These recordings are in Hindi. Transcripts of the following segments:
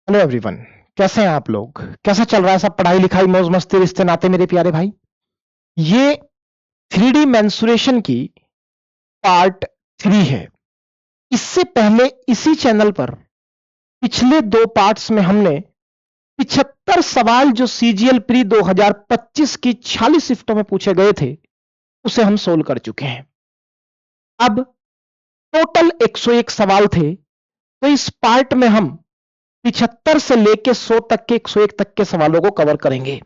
Hello everyone. कैसे हैं आप लोग? कैसा चल रहा है सब? पढ़ाई लिखाई मौज मस्ती रिश्ते नाते मेरे प्यारे भाई। ये 3D मेंसुरेशन की पार्ट 3 है। इससे पहले इसी चैनल पर पिछले 2 पार्ट्स में हमने 75 सवाल जो सीजीएल प्री 2025 की 46 शिफ्टों में पूछे गए थे उसे हम सोल्व कर चुके हैं। अब टोटल 101 सवाल थे, तो इस पार्ट में हम 75 से लेके 100 तक के 101 तक के सवालों को कवर करेंगे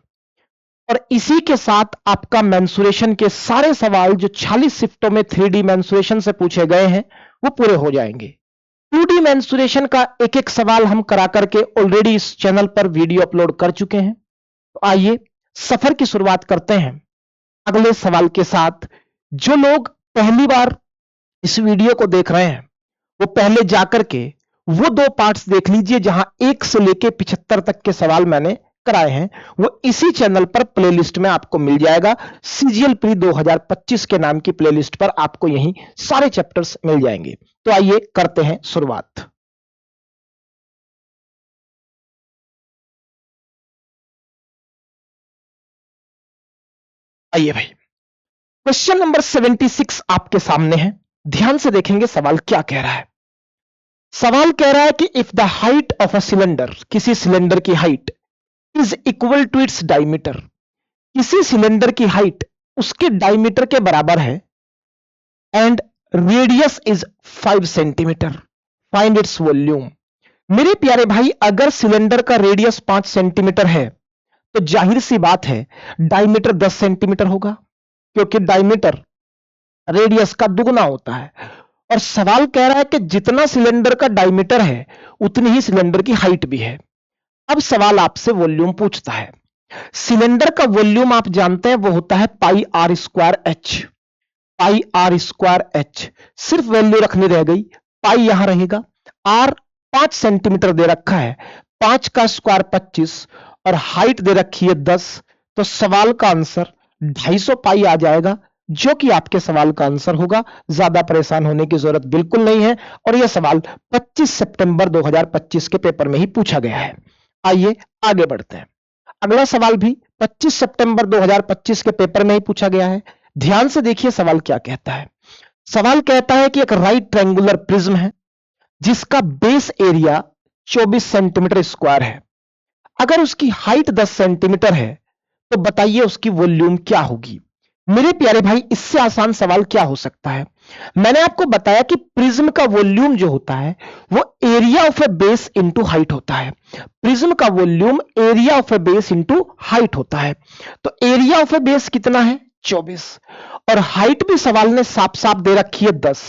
और इसी के साथ आपका मेंसुरेशन के सारे सवाल जो 46 शिफ्टों में 3D मेंसुरेशन से पूछे गए हैं वो पूरे हो जाएंगे। 2D मेंसुरेशन का एक एक सवाल हम करा करके ऑलरेडी इस चैनल पर वीडियो अपलोड कर चुके हैं। तो आइए सफर की शुरुआत करते हैं अगले सवाल के साथ। जो लोग पहली बार इस वीडियो को देख रहे हैं वो पहले जाकर के वो 2 पार्ट्स देख लीजिए जहां 1 से लेके 75 तक के सवाल मैंने कराए हैं। वो इसी चैनल पर प्लेलिस्ट में आपको मिल जाएगा। सीजीएल प्री 2025 के नाम की प्लेलिस्ट पर आपको यहीं सारे चैप्टर्स मिल जाएंगे। तो आइए करते हैं शुरुआत। आइए भाई, क्वेश्चन नंबर 76 आपके सामने है। ध्यान से देखेंगे सवाल क्या कह रहा है। सवाल कह रहा है कि if the height of a cylinder, किसी सिलेंडर की height is equal to its diameter, किसी सिलेंडर की हाइट उसके डायमीटर के बराबर है and radius is 5 centimetre, find its volume. मेरे प्यारे भाई, अगर सिलेंडर का रेडियस 5 सेंटीमीटर है तो जाहिर सी बात है डायमीटर 10 सेंटीमीटर होगा, क्योंकि डायमीटर रेडियस का दुगना होता है। और सवाल कह रहा है कि जितना सिलेंडर का डायमीटर है उतनी ही सिलेंडर की हाइट भी है। अब सवाल आपसे वॉल्यूम पूछता है। सिलेंडर का वॉल्यूम आप जानते हैं वो होता है pi r square h. Pi r square h, सिर्फ वैल्यू रखनी रह गई। पाई यहां रहेगा, आर 5 सेंटीमीटर दे रखा है, 5 का स्क्वायर 25 और हाइट दे रखी है 10। तो सवाल का आंसर 250 पाई आ जाएगा, जो कि आपके सवाल का आंसर होगा। ज्यादा परेशान होने की जरूरत बिल्कुल नहीं है और यह सवाल 25 सितंबर 2025 के पेपर में ही पूछा गया है। आइए आगे बढ़ते हैं। अगला सवाल भी 25 सितंबर 2025 के पेपर में ही पूछा गया है। ध्यान से देखिए सवाल क्या कहता है। सवाल कहता है कि एक राइट ट्रायंगुलर प्रिज्म है जिसका बेस एरिया 24 सेंटीमीटर स्क्वायर है। अगर उसकी हाइट 10 सेंटीमीटर है तो बताइए उसकी वॉल्यूम क्या होगी। मेरे प्यारे भाई, इससे आसान सवाल क्या हो सकता है। मैंने आपको बताया कि प्रिज्म का वॉल्यूम जो होता है वो area of a base into height होता है। प्रिज्म का volume area of a base into height होता है। तो एरिया ऑफ ए बेस कितना है? 24। और हाइट भी सवाल ने साफ साफ दे रखी है 10।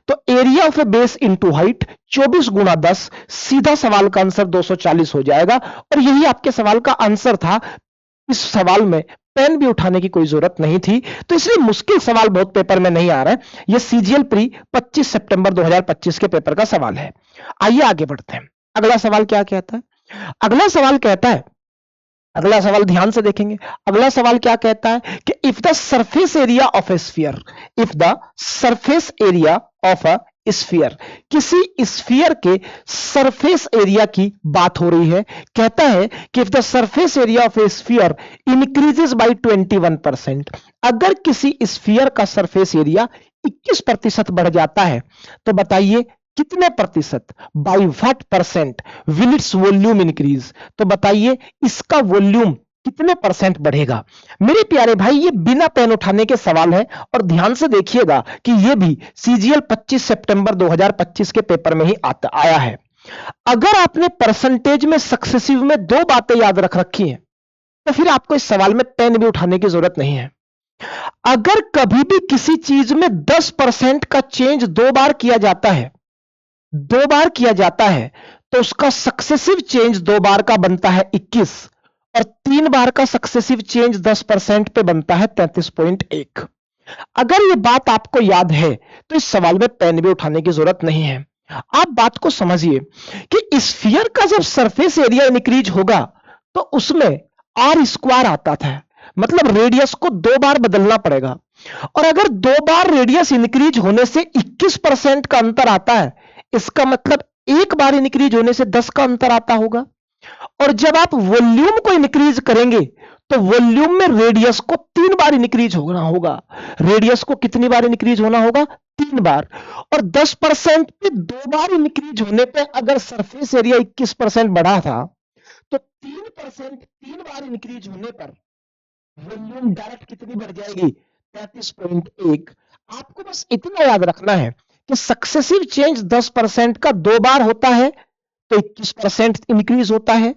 तो area of a base into height 24 गुना 10, सीधा सवाल का आंसर 240 हो जाएगा। और यही आपके सवाल का आंसर था। इस सवाल में पेन भी उठाने की कोई जरूरत नहीं थी, तो इसलिए मुश्किल सवाल बहुत पेपर में नहीं आ रहा है। यह सीजीएल प्री 25 सितंबर 2025 के पेपर का सवाल है। आइए आगे बढ़ते हैं। अगला सवाल क्या कहता है? अगला सवाल कहता है, अगला सवाल ध्यान से देखेंगे। अगला सवाल क्या कहता है कि if the surface area of a sphere, if the surface area of a sphere, किसी स्फीयर के सरफेस एरिया की बात हो रही है। कहता है कि if the surface area of a sphere increases by 21%, अगर किसी स्फीयर का सरफेस एरिया 21% बढ़ जाता है तो बताइए कितने प्रतिशत, by what percent will its volume increase. तो बताइए इसका वॉल्यूम कितने परसेंट बढ़ेगा। मेरे प्यारे भाई, ये बिना पेन उठाने के सवाल है और ध्यान से देखिएगा कि ये भी सीजीएल 25 सितंबर 2025 के पेपर में ही आया है। अगर आपने परसेंटेज में सक्सेसिव में 2 बातें याद रख रखी हैं तो फिर आपको इस सवाल में पेन भी उठाने की जरूरत नहीं है। अगर कभी भी किसी चीज में 10% का चेंज 2 बार किया जाता है, 2 बार किया जाता है तो उसका सक्सेसिव चेंज 2 बार का बनता है 21 और 3 बार का सक्सेसिव चेंज 10% पे बनता है 33.1। अगर ये बात आपको याद है तो इस सवाल में पेन भी उठाने की जरूरत नहीं है। आप बात को समझिए कि स्फीयर का जब सरफेस एरिया इंक्रीज होगा तो उसमें आर स्क्वायर आता था, मतलब रेडियस को 2 बार बदलना पड़ेगा। और अगर 2 बार रेडियस इंक्रीज होने से 21% का अंतर आता है, इसका मतलब 1 बार इंक्रीज होने से 10 का अंतर आता होगा। और जब आप वॉल्यूम को इंक्रीज करेंगे तो वॉल्यूम में रेडियस को 3 बार इंक्रीज होना होगा। रेडियस को कितनी बार इंक्रीज होना होगा? 3 बार। और 10% पे 2 बार इंक्रीज होने पे अगर सरफेस एरिया 21% बढ़ा था तो 3% 3 बार इंक्रीज होने पर वॉल्यूम डायरेक्ट कितनी बढ़ जाएगी? 33.1। आपको बस इतना याद रखना है कि सक्सेसिव चेंज 10% का 2 बार होता है तो 21% इंक्रीज होता है,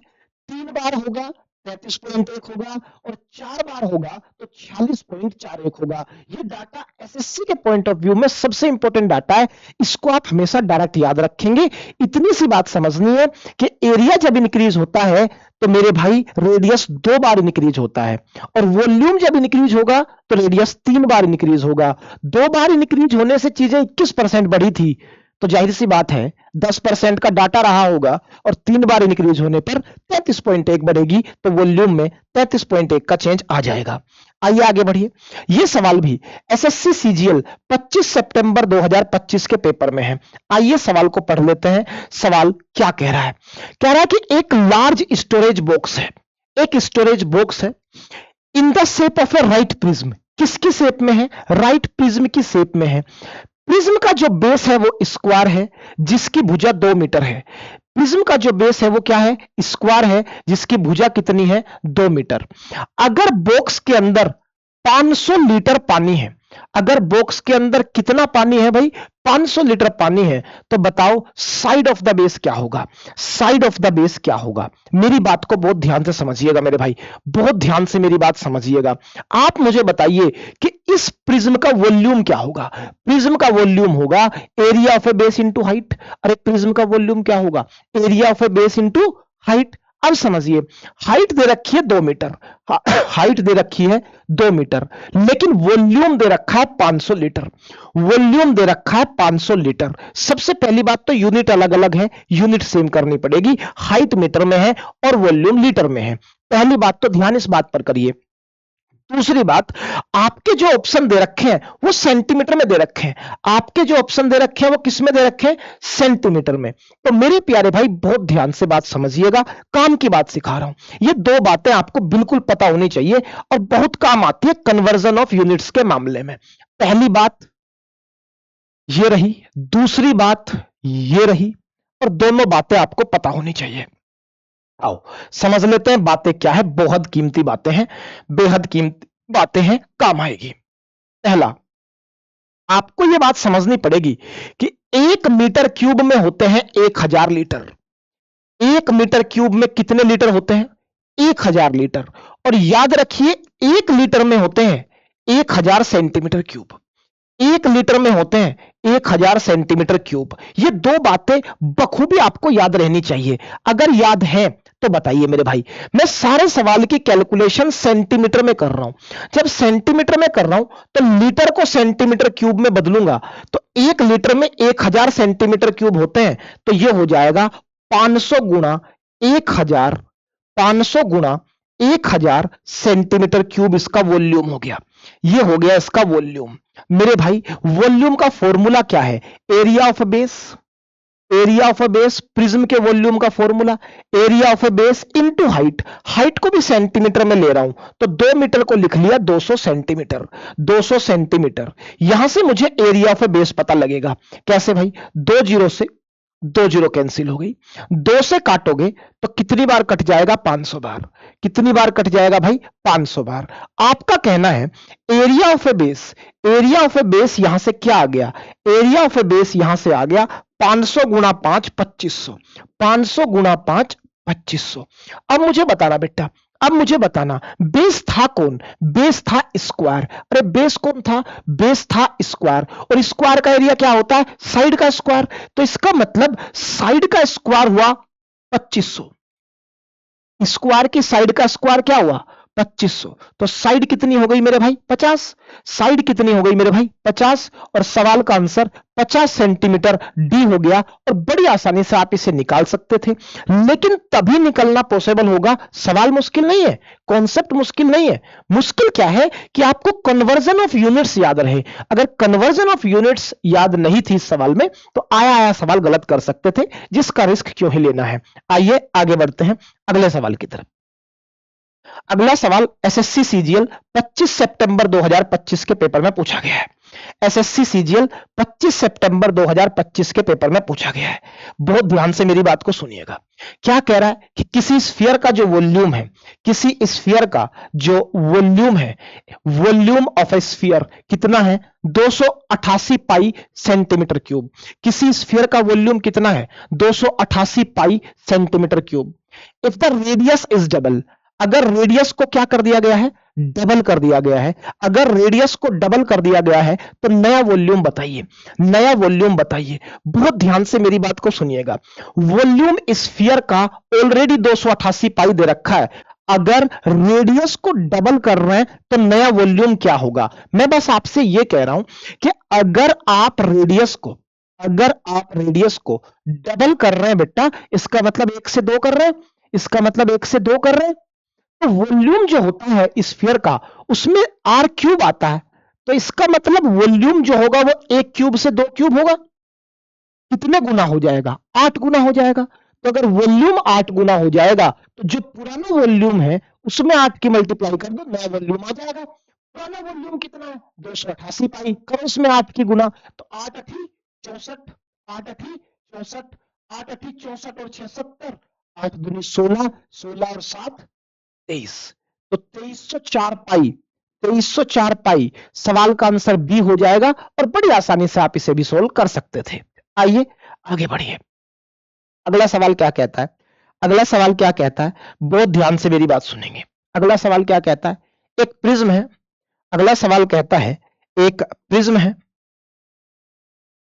3 बार होगा 33.1 होगा और 4 बार होगा तो 46.41 होगा। ये डाटा एसएससी के पॉइंट ऑफ व्यू में सबसे इंपॉर्टेंट डाटा है, इसको आप हमेशा डायरेक्ट याद रखेंगे। इतनी सी बात समझनी है कि एरिया जब इंक्रीज होता है तो मेरे भाई रेडियस 2 बार इंक्रीज होता है और वॉल्यूम जब इंक्रीज होगा तो रेडियस 3 बार इंक्रीज होगा। 2 बार इंक्रीज होने से चीजें 21% बढ़ी थी तो जाहिर सी बात है 10% का डाटा रहा होगा और 3 बार इंक्रीज होने पर 33.1 बढ़ेगी तो वॉल्यूम में 33.1 का चेंज आ जाएगा। आइए आगे बढ़िए। यह सवाल भी एसएससी सीजीएल 25 सितंबर 2025 के पेपर में है। आइए सवाल को पढ़ लेते हैं। सवाल क्या कह रहा है? कह रहा है कि एक लार्ज स्टोरेज बॉक्स है, एक स्टोरेज बॉक्स है in the shape of A right prism. किसकी शेप में है? राइट प्रिज्म की शेप में है। प्रिज्म का जो बेस है वो स्क्वायर है जिसकी भुजा 2 मीटर है। प्रिज्म का जो बेस है वो क्या है? स्क्वायर है जिसकी भुजा कितनी है? 2 मीटर। अगर बॉक्स के अंदर 500 लीटर पानी है, अगर बॉक्स के अंदर कितना पानी है भाई? 500 लीटर पानी है, तो बताओ साइड ऑफ द बेस क्या होगा? साइड ऑफ द बेस क्या होगा? मेरी बात को बहुत ध्यान से समझिएगा मेरे भाई, बहुत ध्यान से मेरी बात समझिएगा। आप मुझे बताइए कि इस प्रिज्म का वॉल्यूम क्या होगा? प्रिज्म का वॉल्यूम होगा area of a base into height. अरे प्रिज्म का वॉल्यूम क्या होगा? Area of a base into height. अब समझिए, हाइट दे रखी है 2 मीटर, हाइट दे रखी है 2 मीटर, लेकिन वॉल्यूम दे रखा है 500 लीटर। वॉल्यूम दे रखा है 500 लीटर। सबसे पहली बात तो यूनिट अलग अलग है, यूनिट सेम करनी पड़ेगी। हाइट मीटर में है और वॉल्यूम लीटर में है। पहली बात तो ध्यान इस बात पर करिए। दूसरी बात, आपके जो ऑप्शन दे रखे हैं वो सेंटीमीटर में दे रखे हैं। आपके जो ऑप्शन दे रखे हैं वो किस में दे रखे हैं? सेंटीमीटर में। तो मेरे प्यारे भाई बहुत ध्यान से बात समझिएगा, काम की बात सिखा रहा हूं। ये 2 बातें आपको बिल्कुल पता होनी चाहिए और बहुत काम आती है कन्वर्जन ऑफ यूनिट्स के मामले में। पहली बात ये रही, दूसरी बात ये रही, और दोनों बातें आपको पता होनी चाहिए। आओ समझ लेते हैं बातें क्या है। बहुत कीमती बातें हैं, बेहद कीमती बातें हैं, काम आएगी। पहला, आपको यह बात समझनी पड़ेगी कि 1 मीटर क्यूब में होते हैं 1000 लीटर। 1 मीटर क्यूब में कितने लीटर होते हैं? 1000 लीटर। और याद रखिए 1 लीटर में होते हैं 1000 सेंटीमीटर क्यूब। 1 लीटर में होते हैं 1000 सेंटीमीटर क्यूब। ये 2 बातें बखूबी आपको याद रहनी चाहिए। अगर याद है तो बताइए मेरे भाई। मैं सारे सवाल की कैलकुलेशन सेंटीमीटर में कर रहा हूं। जब सेंटीमीटर में कर रहा हूं तो लीटर को सेंटीमीटर क्यूब में बदलूंगा तो 1 लीटर में 1000 सेंटीमीटर क्यूब होते हैं, तो यह हो जाएगा 500 गुणा 1000, 500 गुणा 1000 सेंटीमीटर क्यूब इसका वॉल्यूम हो गया। यह हो गया इसका वॉल्यूम। मेरे भाई वॉल्यूम का फॉर्मूला क्या है? Area of base. Area of base prism के वॉल्यूम का formula area of base into height. Height को भी सेंटीमीटर में ले रहा हूं तो 2 मीटर को लिख लिया 200 सेंटीमीटर। 200 सेंटीमीटर। यहां से मुझे एरिया ऑफ बेस पता लगेगा। कैसे भाई? 2 जीरो से 2 जीरो कैंसिल हो गई। 2 से काटोगे तो कितनी बार कट जाएगा? 500 बार। कितनी बार कट जाएगा भाई? 500 बार। आपका कहना है area of a base, area of a base यहां से क्या आ गया? एरिया ऑफ ए बेस यहां से आ गया 500 गुणा 5 2500। 500 गुणा 5 2500। अब मुझे बताना बेटा, अब मुझे बताना बेस था कौन? बेस था स्क्वायर। अरे बेस कौन था? बेस था स्क्वायर। और स्क्वायर का एरिया क्या होता है? साइड का स्क्वायर। तो इसका मतलब साइड का स्क्वायर हुआ 2500। स्क्वायर की साइड का स्क्वायर क्या हुआ? 2500। तो साइड कितनी हो गई मेरे भाई? 50। साइड कितनी हो गई मेरे भाई? 50। और सवाल का आंसर 50 सेंटीमीटर डी हो गया। और बड़ी आसानी से आप इसे निकाल सकते थे, लेकिन तभी निकलना पॉसिबल होगा। सवाल मुश्किल नहीं है, कॉन्सेप्ट मुश्किल नहीं है। मुश्किल क्या है कि आपको कन्वर्जन ऑफ यूनिट्स याद रहे। अगर कन्वर्जन ऑफ यूनिट्स याद नहीं थी इस सवाल में, तो आया आया सवाल गलत कर सकते थे, जिसका रिस्क क्यों ही लेना है। आइए आगे बढ़ते हैं अगले सवाल की तरफ। अगला सवाल एसएससी सीजीएल 25 सितंबर 2025 के पेपर में पूछा गया है। एसएससी सीजीएल 25 सितंबर 2025 के पेपर में पूछा गया है। बहुत ध्यान से मेरी बात को सुनिएगा। क्या कह रहा है कि किसी स्फीयर का जो वॉल्यूम है, किसी स्फीयर का जो वॉल्यूम है, वॉल्यूम ऑफ ए स्फीयर कितना है? 288 पाई सेंटीमीटर क्यूब। किसी स्फीयर का वॉल्यूम कितना है? 288 पाई centimetre cube. If the radius is double, अगर रेडियस को क्या कर दिया गया है? डबल कर दिया गया है। अगर रेडियस को डबल कर दिया गया है तो नया वॉल्यूम बताइए, नया वॉल्यूम बताइए। बहुत ध्यान से मेरी बात को सुनिएगा। वॉल्यूम स्फीयर का ऑलरेडी 288 पाई दे रखा है। अगर रेडियस को डबल कर रहे हैं तो नया वॉल्यूम क्या होगा? मैं बस आपसे यह कह रहा हूं कि अगर आप रेडियस को डबल कर रहे हैं बेटा, इसका मतलब 1 से 2 कर रहे हैं, इसका मतलब 1 से 2 कर रहे हैं, तो वॉल्यूम जो होता है स्फीयर का उसमें आर क्यूब आता है। तो इसका मतलब वॉल्यूम जो होगा वो 1 क्यूब से 2 क्यूब होगा। कितने गुना हो जाएगा? 8 गुना हो जाएगा। तो अगर वॉल्यूम 8 गुना हो जाएगा तो जो पुराना वॉल्यूम है उसमें 8 की मल्टीप्लाई कर दो, नया वॉल्यूम आ जाएगा। पुराना वॉल्यूम कितना है? 288 पाई। करो इसमें 8 की गुना, तो 8 अठी 64, 8 अठी 64, 8 अठी 64 और 76, 8 दूनी 16, 16 और 7 23। तो 2304 पाई, 2304 पाई सवाल का आंसर बी हो जाएगा। और बड़ी आसानी से आप इसे भी सोल्व कर सकते थे। आइए आगे बढ़िए। अगला सवाल क्या कहता है? अगला सवाल क्या कहता है? बहुत ध्यान से मेरी बात सुनेंगे। अगला सवाल क्या कहता है? एक प्रिज्म है। अगला सवाल कहता है एक प्रिज्म है,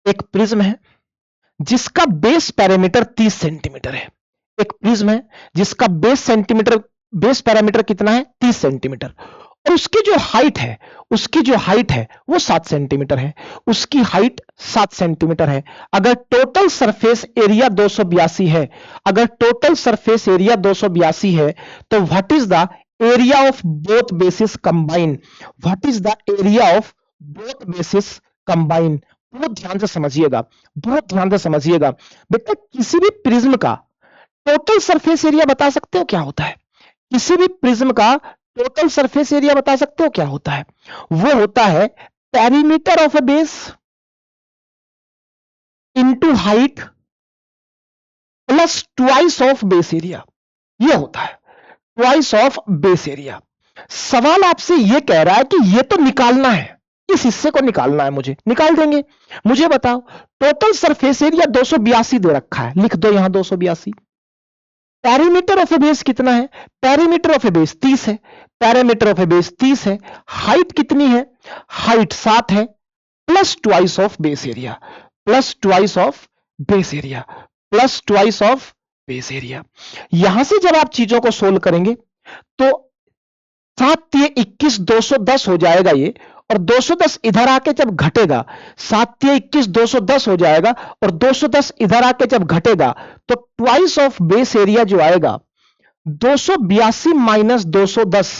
एक प्रिज्म है जिसका बेस पैरामीटर 30 सेंटीमीटर है। एक प्रिज्म है जिसका बेस पैरामीटर कितना है? 30 सेंटीमीटर। और उसकी जो हाइट है, उसकी जो हाइट है वो 7 सेंटीमीटर है। उसकी हाइट 7 सेंटीमीटर है। अगर टोटल सरफेस एरिया 282 है, अगर टोटल सरफेस एरिया 282 है, तो what is the area of both basis combine? What is the area of both basis combine? बहुत ध्यान से समझिएगा, बहुत ध्यान से समझिएगा बेटा। किसी भी प्रिज्म का टोटल सरफेस एरिया बता सकते हो क्या होता है? किसी भी प्रिज्म का टोटल सरफेस एरिया बता सकते हो क्या होता है? वो होता है perimeter of a base into height plus twice of base area. ये होता है ट्वाइस ऑफ बेस एरिया। सवाल आपसे ये कह रहा है कि ये तो निकालना है, इस हिस्से को निकालना है, मुझे निकाल देंगे। मुझे बताओ टोटल सरफेस एरिया 282 दे रखा है, लिख दो यहां 282। पैरीमीटर ऑफ ए बेस कितना है? पैरीमीटर ऑफ ए बेस 30 है। पैरामीटर ऑफ ए बेस 30 है। हाइट कितनी है? हाइट 7 है, plus twice of base area, plus twice of base area, plus twice of base area. यहां से जब आप चीजों को सोल्व करेंगे तो 7 ये 21 210 हो जाएगा ये, और 210 इधर आके जब घटेगा, 7 ये 21 210 हो जाएगा, और 210 इधर आके जब घटेगा तो ट्वाइस ऑफ बेस एरिया जो आएगा 282 माइनस 210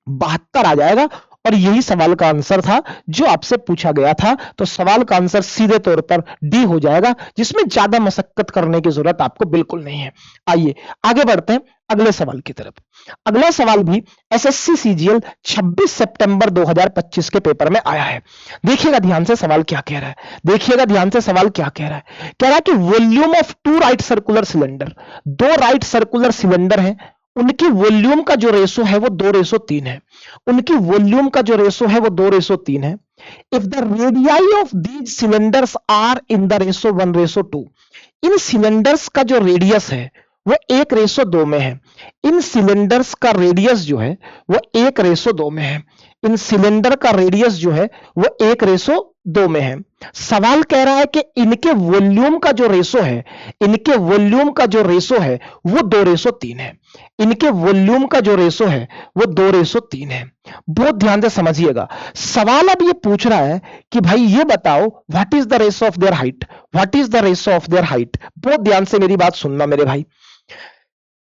72 आ जाएगा। और यही सवाल का आंसर था जो आपसे पूछा गया था। तो सवाल का आंसर सीधे तौर पर डी हो जाएगा, जिसमें ज्यादा मशक्कत करने की जरूरत आपको बिल्कुल नहीं है। आइए आगे बढ़ते हैं अगले सवाल की तरफ। अगला सवाल भी एसएससी सीजीएल 26 सितंबर 2025 के पेपर में आया है। देखिएगा ध्यान से सवाल क्या कह रहा है, देखिएगा ध्यान से सवाल क्या कह रहा है। कह रहा है कि volume of 2 right circular cylinder, 2 right circular cylinder हैं, उनकी वॉल्यूम का जो रेशो है वो 2:3 है। उनकी वॉल्यूम का जो रेशो है वो 2:3 है। If the radii of these cylinders are in the ratio 1:2, इन सिलेंडर्स का जो रेडियस है वो 1:2 में है। इन सिलेंडर्स का रेडियस जो है वो 1:2 में है। इन सिलेंडर का रेडियस जो है वो 1:2 2 में है। सवाल कह रहा है कि इनके वॉल्यूम का जो रेशो है, इनके वॉल्यूम का जो रेशो है वो 2:3 है। इनके वॉल्यूम का जो रेशो है वो 2:3 है। बहुत ध्यान से समझिएगा। सवाल अब ये पूछ रहा है कि भाई ये बताओ what is the ratio of their height, what is the ratio of their height. बहुत ध्यान से मेरी बात सुनना मेरे भाई।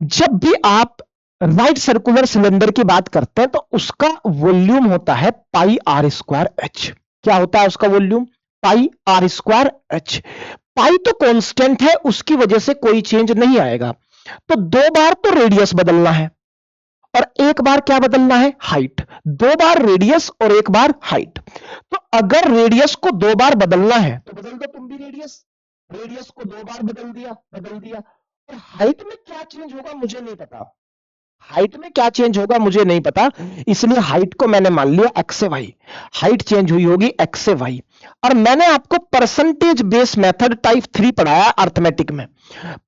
जब भी आप राइट सर्कुलर सिलेंडर की बात करते हैं तो उसका वॉल्यूम होता है पाई आर स्क्वायर एच। क्या होता है उसका volume? Pi r square h. Pi तो कांस्टेंट है, उसकी वजह से कोई चेंज नहीं आएगा। तो 2 बार तो रेडियस बदलना है और 1 बार क्या बदलना है? हाइट। 2 बार रेडियस और 1 बार हाइट। तो अगर रेडियस को 2 बार बदलना है तो बदल दो तुम भी रेडियस। रेडियस को 2 बार बदल दिया, बदल दिया। और हाइट में क्या चेंज होगा मुझे नहीं पता। हाइट में क्या चेंज होगा मुझे नहीं पता, इसलिए हाइट को मैंने मान लिया एक्स से वाई। हाइट चेंज हुई होगी एक्स से वाई। और मैंने आपको परसेंटेज बेस मेथड टाइप 3 पढ़ाया अर्थमेटिक में।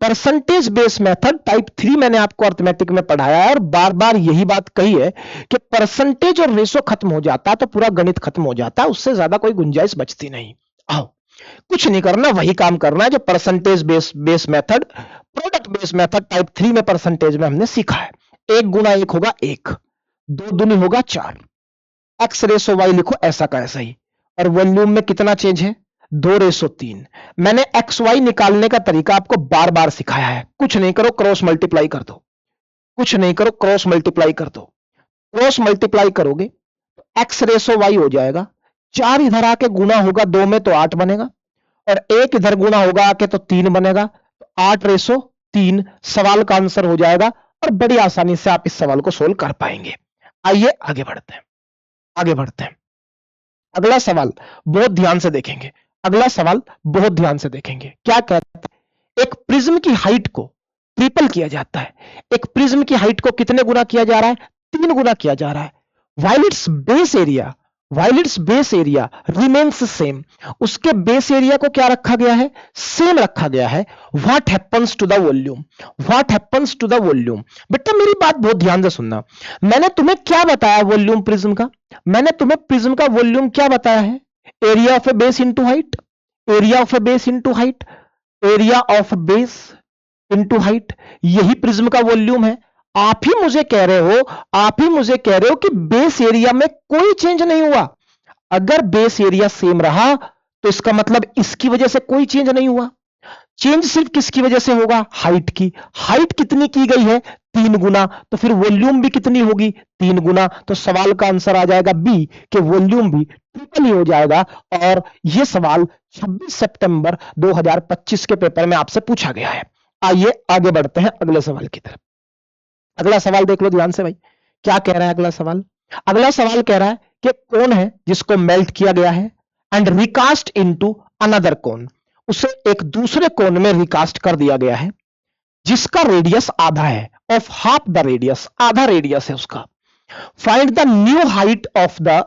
परसेंटेज बेस मेथड टाइप 3 मैंने आपको अर्थमेटिक में पढ़ाया है और बार बार यही बात कही है कि परसेंटेज और रेशो खत्म हो जाता है तो पूरा गणित खत्म हो जाता है, उससे ज्यादा कोई गुंजाइश बचती नहीं। आओ, कुछ नहीं करना, वही काम करना है जो percentage base method, product base method type 3 में परसेंटेज में हमने सीखा है। 1 गुना 1 होगा 1, 2 दूनी होगा 4, एक्स रेशो वाई लिखो ऐसा का ऐसा ही। और वॉल्यूम में कितना चेंज है? 2:3। मैंने एक्स वाई निकालने का तरीका आपको बार बार सिखाया है। कुछ नहीं करो, क्रॉस मल्टीप्लाई कर दो। कुछ नहीं करो, क्रॉस मल्टीप्लाई कर दो। क्रॉस मल्टीप्लाई करोगे तो एक्स रेशो वाई हो जाएगा। 4 इधर आके गुना होगा 2 में तो 8 बनेगा और 1 इधर गुना होगा आके तो 3 बनेगा। तो 8:3 सवाल का आंसर हो जाएगा और बड़ी आसानी से आप इस सवाल को सोल्व कर पाएंगे। आइए आगे बढ़ते हैं, आगे बढ़ते हैं। अगला सवाल बहुत ध्यान से देखेंगे। अगला सवाल बहुत ध्यान से देखेंगे। क्या कहता है? एक प्रिज्म की हाइट को ट्रिपल किया जाता है। एक प्रिज्म की हाइट को कितने गुना किया जा रहा है? 3 गुना किया जा रहा है। While its base area remains same. उसके बेस एरिया को क्या रखा गया है? सेम रखा गया है। What happens to the volume? What happens to the volume? बेटा मेरी बात बहुत ध्यान से सुनना। मैंने तुम्हें क्या बताया वॉल्यूम प्रिज्म का? मैंने तुम्हें प्रिज्म का वॉल्यूम क्या बताया है? Area of a base into height. Area of a base into height. Area of base into height, यही प्रिज्म का वॉल्यूम है। आप ही मुझे कह रहे हो कि बेस एरिया में कोई चेंज नहीं हुआ। अगर बेस एरिया सेम रहा तो इसका मतलब इसकी वजह से कोई चेंज नहीं हुआ। चेंज सिर्फ किसकी वजह से होगा? हाइट की। हाइट कितनी की गई है? 3 गुना। तो फिर वॉल्यूम भी कितनी होगी? 3 गुना। तो सवाल का आंसर आ जाएगा बी कि वॉल्यूम भी ट्रिपल ही हो जाएगा। और यह सवाल 26 सितंबर 2025 के पेपर में आपसे पूछा गया है। आइए आगे बढ़ते हैं अगले सवाल की तरफ। अगला सवाल देख लो ध्यान से भाई, क्या कह रहा है अगला सवाल? अगला सवाल कह रहा है कि कौन है जिसको मेल्ट किया गया है एंड रिकास्ट इनटू अनदर कोन। उसे एक दूसरे कोन में रिकास्ट कर दिया गया है जिसका रेडियस आधा है, ऑफ हाफ द रेडियस, आधा रेडियस है उसका। Find the new height of the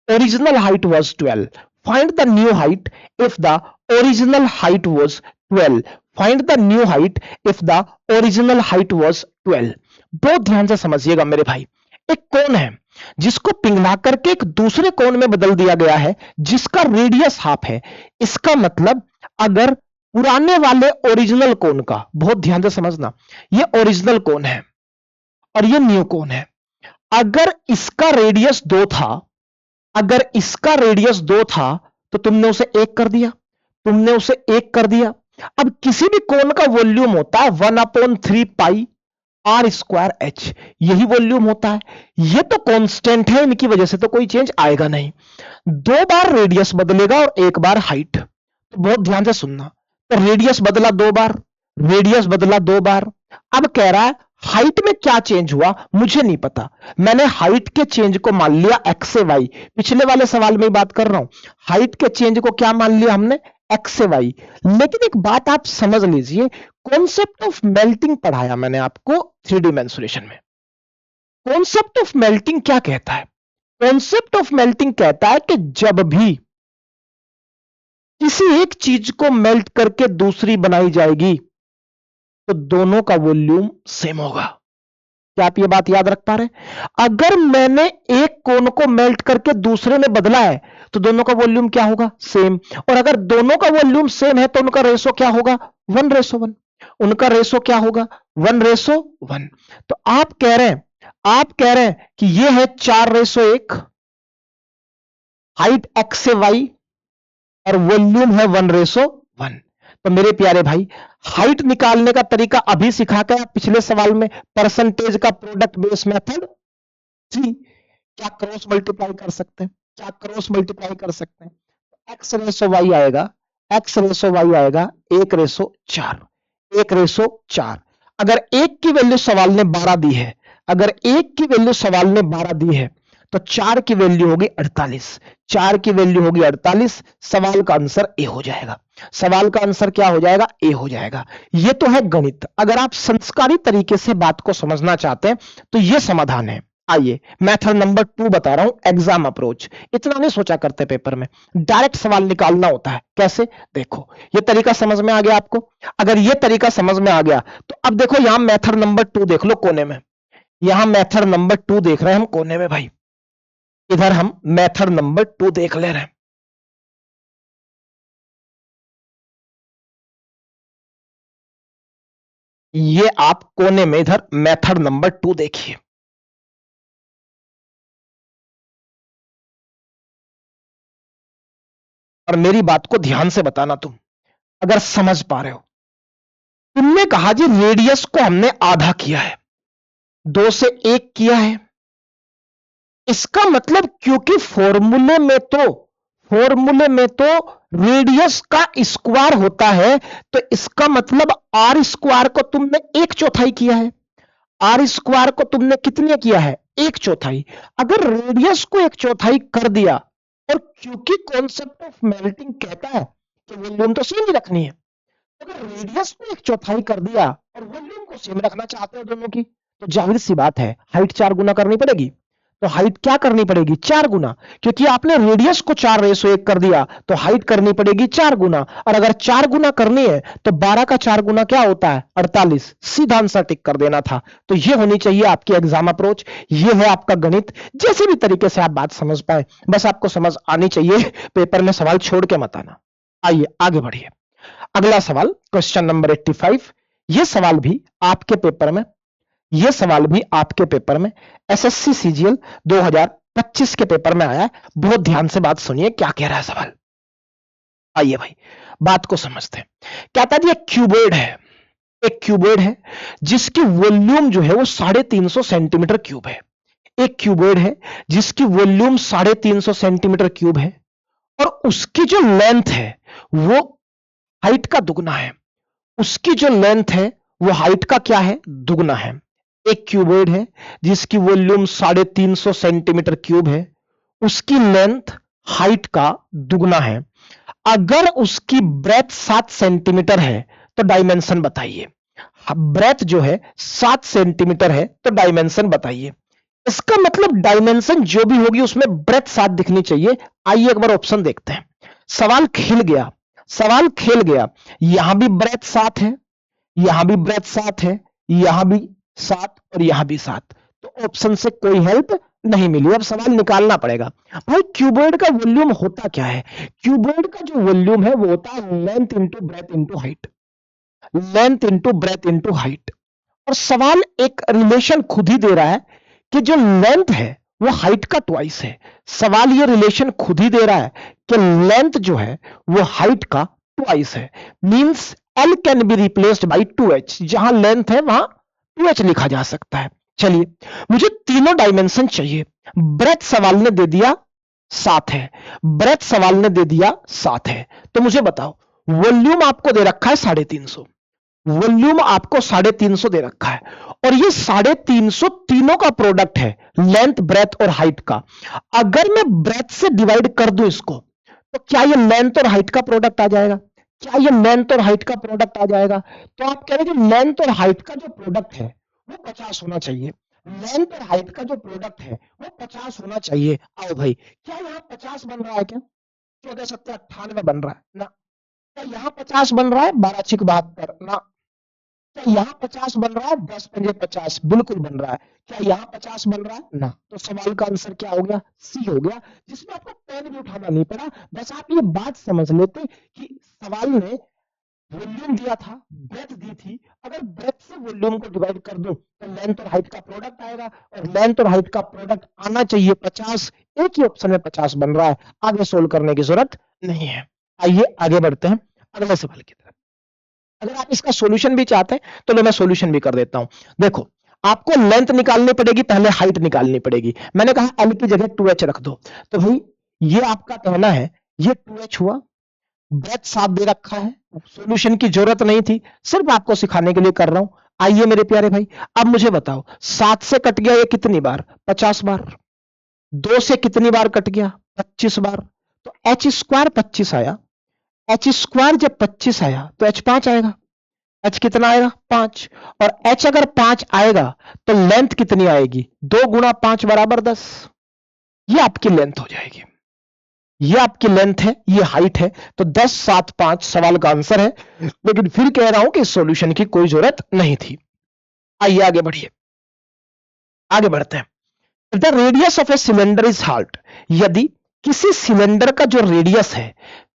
original height was 12। Find the new height if the original height was 12। Find the new height if the original height was 12। बहुत ध्यान से समझिएगा मेरे भाई। एक कोन है जिसको पिघला करके एक दूसरे कोन में बदल दिया गया है जिसका रेडियस हाफ है। इसका मतलब अगर पुराने वाले ओरिजिनल कोन का, बहुत ध्यान से समझना, ये ओरिजिनल कोन है और ये न्यू कोन है। अगर इसका रेडियस 2 था, अगर इसका रेडियस 2 था तो तुमने उसे 1 कर दिया, तुमने उसे 1 कर दिया। अब किसी भी कोन का वॉल्यूम होता है 1/3 पाई आर स्क्वायर एच, यही वॉल्यूम होता है। ये तो कांस्टेंट है, इनकी वजह से तो कोई चेंज आएगा नहीं। 2 बार रेडियस बदलेगा और 1 बार हाइट। तो बहुत ध्यान से सुनना। तो रेडियस बदला 2 बार, रेडियस बदला 2 बार। अब कह रहा है हाइट में क्या चेंज हुआ मुझे नहीं पता। मैंने हाइट के चेंज को मान लिया एक्स से वाई। पिछले वाले सवाल में बात कर रहा हूं, हाइट के चेंज को क्या मान लिया हमने? एक्स से वाई। लेकिन एक बात आप समझ लीजिए, कॉन्सेप्ट ऑफ मेल्टिंग पढ़ाया मैंने आपको 3D मेंसुरेशन में। कॉन्सेप्ट ऑफ मेल्टिंग क्या कहता है? कॉन्सेप्ट ऑफ मेल्टिंग कहता है कि जब भी किसी एक चीज को मेल्ट करके दूसरी बनाई जाएगी तो दोनों का वॉल्यूम सेम होगा। क्या आप ये बात याद रख पा रहे हैं? अगर मैंने एक कोन को मेल्ट करके दूसरे में बदला है तो दोनों का वॉल्यूम क्या होगा, सेम। और अगर दोनों का वॉल्यूम सेम है तो उनका रेशो क्या होगा, 1:1। उनका रेशो क्या होगा, 1:1। तो आप कह रहे हैं कि ये है 4:1, हाइट x से y और वॉल्यूम है 1:1। तो मेरे प्यारे भाई, हाइट निकालने का तरीका अभी सिखा के पिछले सवाल में परसेंटेज का प्रोडक्ट बेस मेथड जी, क्या क्रॉस मल्टीप्लाई कर सकते हैं, क्या क्रॉस मल्टीप्लाई कर सकते हैं। x/y आएगा, x/y आएगा 1:4, 1:4। अगर एक की वैल्यू सवाल ने 12 दी है, अगर एक की वैल्यू सवाल ने 12 दी है तो 4 की वैल्यू होगी 48, 4 की वैल्यू होगी 48। सवाल का आंसर ए हो जाएगा, सवाल का आंसर क्या हो जाएगा, ए हो जाएगा। ये तो है गणित। अगर आप संस्कारी तरीके से बात को समझना चाहते हैं तो ये समाधान है। आइए मेथड नंबर 2 बता रहा हूं, एग्जाम अप्रोच। इतना नहीं सोचा करते पेपर में, डायरेक्ट सवाल निकालना होता है। कैसे, देखो ये तरीका समझ में आ गया आपको। अगर ये तरीका समझ में आ गया तो अब देखो यहां मेथड नंबर 2 देख लो कोने में, यहां मेथड नंबर 2 देख रहे हैं हम कोने में भाई, इधर हम मेथड नंबर 2 देख ले रहे हैं। ये आप कोने में इधर मेथड नंबर 2 देखिए। और मेरी बात को ध्यान से बताना तुम, अगर समझ पा रहे हो। तुमने कहा जी रेडियस को हमने आधा किया है, 2 से 1 किया है। इसका मतलब क्योंकि फॉर्मूले में तो रेडियस का स्क्वायर होता है, तो इसका मतलब आर स्क्वायर को तुमने 1/4 किया है। आर स्क्वायर को तुमने कितने किया है, 1/4। अगर रेडियस को 1/4 कर दिया, और क्योंकि कॉन्सेप्ट ऑफ मेल्टिंग कहता है कि वॉल्यूम तो सेम ही रखनी है, अगर रेडियस को 1/4 कर दिया और वॉल्यूम को सेम रखना चाहते हो दोनों की, तो जाहिर सी बात है हाइट 4 गुना करनी पड़ेगी। तो हाइट क्या करनी पड़ेगी, 4 गुना। क्योंकि आपने रेडियस को 4:1 कर दिया तो हाइट करनी पड़ेगी 4 गुना। और अगर 4 गुना करनी है तो 12 का 4 गुना क्या होता है, 48। सीधा आंसर टिक कर देना था। तो ये होनी चाहिए आपकी एग्जाम अप्रोच, ये है आपका गणित। जैसे भी तरीके से आप बात समझ पाए, बस आपको समझ आनी चाहिए, पेपर में सवाल छोड़ के मत आना। आइए आगे बढ़िए। अगला सवाल क्वेश्चन नंबर 85। यह सवाल भी आपके पेपर में, यह सवाल भी आपके पेपर में एसएससी सीजीएल 2025 के पेपर में आया है। बहुत ध्यान से बात सुनिए, क्या कह रहा है सवाल। आइए भाई बात को समझते हैं। कहता है एक क्यूबॉइड है, एक क्यूबॉइड है जिसकी वॉल्यूम जो है वो 350 सेंटीमीटर क्यूब है। एक क्यूबॉइड है जिसकी वॉल्यूम 350 सेंटीमीटर क्यूब है, और उसकी जो लेंथ है वो हाइट का दुगना है। उसकी जो लेंथ है वो हाइट का क्या है, दुगना है। एक क्यूबॉइड है जिसकी वॉल्यूम 350 सेंटीमीटर क्यूब है, उसकी लेंथ हाइट का दुगना है। अगर उसकी ब्रेथ 7 सेंटीमीटर है तो डायमेंशन बताइए। ब्रेथ जो है 7 सेंटीमीटर है तो डायमेंशन बताइए। इसका मतलब डायमेंशन जो भी होगी उसमें ब्रेथ 7 दिखनी चाहिए। आइए एक बार ऑप्शन देखते हैं। सवाल खेल गया, सवाल खेल गया। यहां भी ब्रेथ 7 है, यहां भी ब्रेथ 7 है, यहां भी 7 और यहां भी 7। तो ऑप्शन से कोई हेल्प नहीं मिली। अब सवाल निकालना पड़ेगा। भाई क्यूबॉइड का वॉल्यूम होता क्या है, क्यूबॉइड का जो वॉल्यूम है वो होता है length into breadth into height, length into breadth into height. और सवाल एक रिलेशन खुद ही दे रहा है कि जो लेंथ है वो हाइट का ट्वाइस है। सवाल ये रिलेशन खुद ही दे रहा है कि लेंथ जो है वो हाइट का ट्वाइस है। Means L can be replaced by 2h। जहां लेंथ है वहां 2h लिखा जा सकता है। चलिए मुझे तीनों डायमेंशन चाहिए। ब्रेथ सवाल ने दे दिया 7 है, ब्रेथ सवाल ने दे दिया 7 है। तो मुझे बताओ वॉल्यूम आपको दे रखा है 350, वॉल्यूम आपको 350 दे रखा है, और ये 350 तीनों का प्रोडक्ट है, लेंथ ब्रेथ और हाइट का। अगर मैं ब्रेथ से डिवाइड कर दूं इसको, तो क्या ये लेंथ और हाइट का प्रोडक्ट आ जाएगा, क्या ये लेंथ और हाइट का प्रोडक्ट आ जाएगा। तो आप कह रहे हैं लेंथ और हाइट का जो प्रोडक्ट है वो 50 होना चाहिए। लेंथ और हाइट का जो प्रोडक्ट है वो 50 होना चाहिए। आओ भाई, क्या यहां 50 बन रहा है, क्या 14 7 98 बन रहा है ना, क्या यहां 50 बन रहा है, 12 6 72 ना, क्या यहां 50 बन रहा है? 10 पंजे 50, बिल्कुल बन रहा है। क्या यहां 50 बन रहा है? ना। तो सवाल का आंसर क्या हो गया? सी हो गया, जिसमें आपको पेन भी उठाना नहीं पड़ा। बस आप ये बात समझ लेते कि सवाल ने वॉल्यूम दिया था, ब्रेथ दी थी, अगर ब्रेथ से वॉल्यूम को डिवाइड कर दूं तो लेंथ और हाइट का प्रोडक्ट आएगा, और लेंथ और हाइट का प्रोडक्ट आना चाहिए 50। एक ही ऑप्शन में 50 बन रहा है, आगे सोल्व करने की जरूरत नहीं है। आइए आगे बढ़ते हैं अगले सवाल की तरफ। अगर आप इसका सॉल्यूशन भी चाहते हैं तो मैं सॉल्यूशन भी कर देता हूं। देखो, आपको लेंथ निकालनी पड़ेगी, पहले हाइट निकालनी पड़ेगी। मैंने कहा एल की जगह 2h रख दो, तो भाई ये आपका कहना है ये 2h हुआ, ब्रेथ साफ दे रखा है, सॉल्यूशन की जरूरत नहीं थी, सिर्फ आपको सिखाने के लिए कर रहा हूं। आइए मेरे प्यारे भाई, अब मुझे बताओ 7 से कट गया ये कितनी बार? 50 बार। 2 से कितनी बार कट गया? 25 बार। तो एच स्क्वायर 25 आया। एच स्क्वायर जब 25 आया तो एच 5 आएगा। एच कितना आएगा? 5। और एच अगर 5 आएगा तो लेंथ कितनी आएगी? 2 गुणा 5 बराबर 10। ये आपकी लेंथ हो जाएगी, ये आपकी लेंथ है, ये हाइट है। तो 10 7 5 सवाल का आंसर है, लेकिन फिर कह रहा हूं कि इस सॉल्यूशन की कोई जरूरत नहीं थी। आइए आगे बढ़िए, आगे बढ़ते हैं। The radius of a cylinder is halt. यदि किसी सिलेंडर का जो रेडियस है,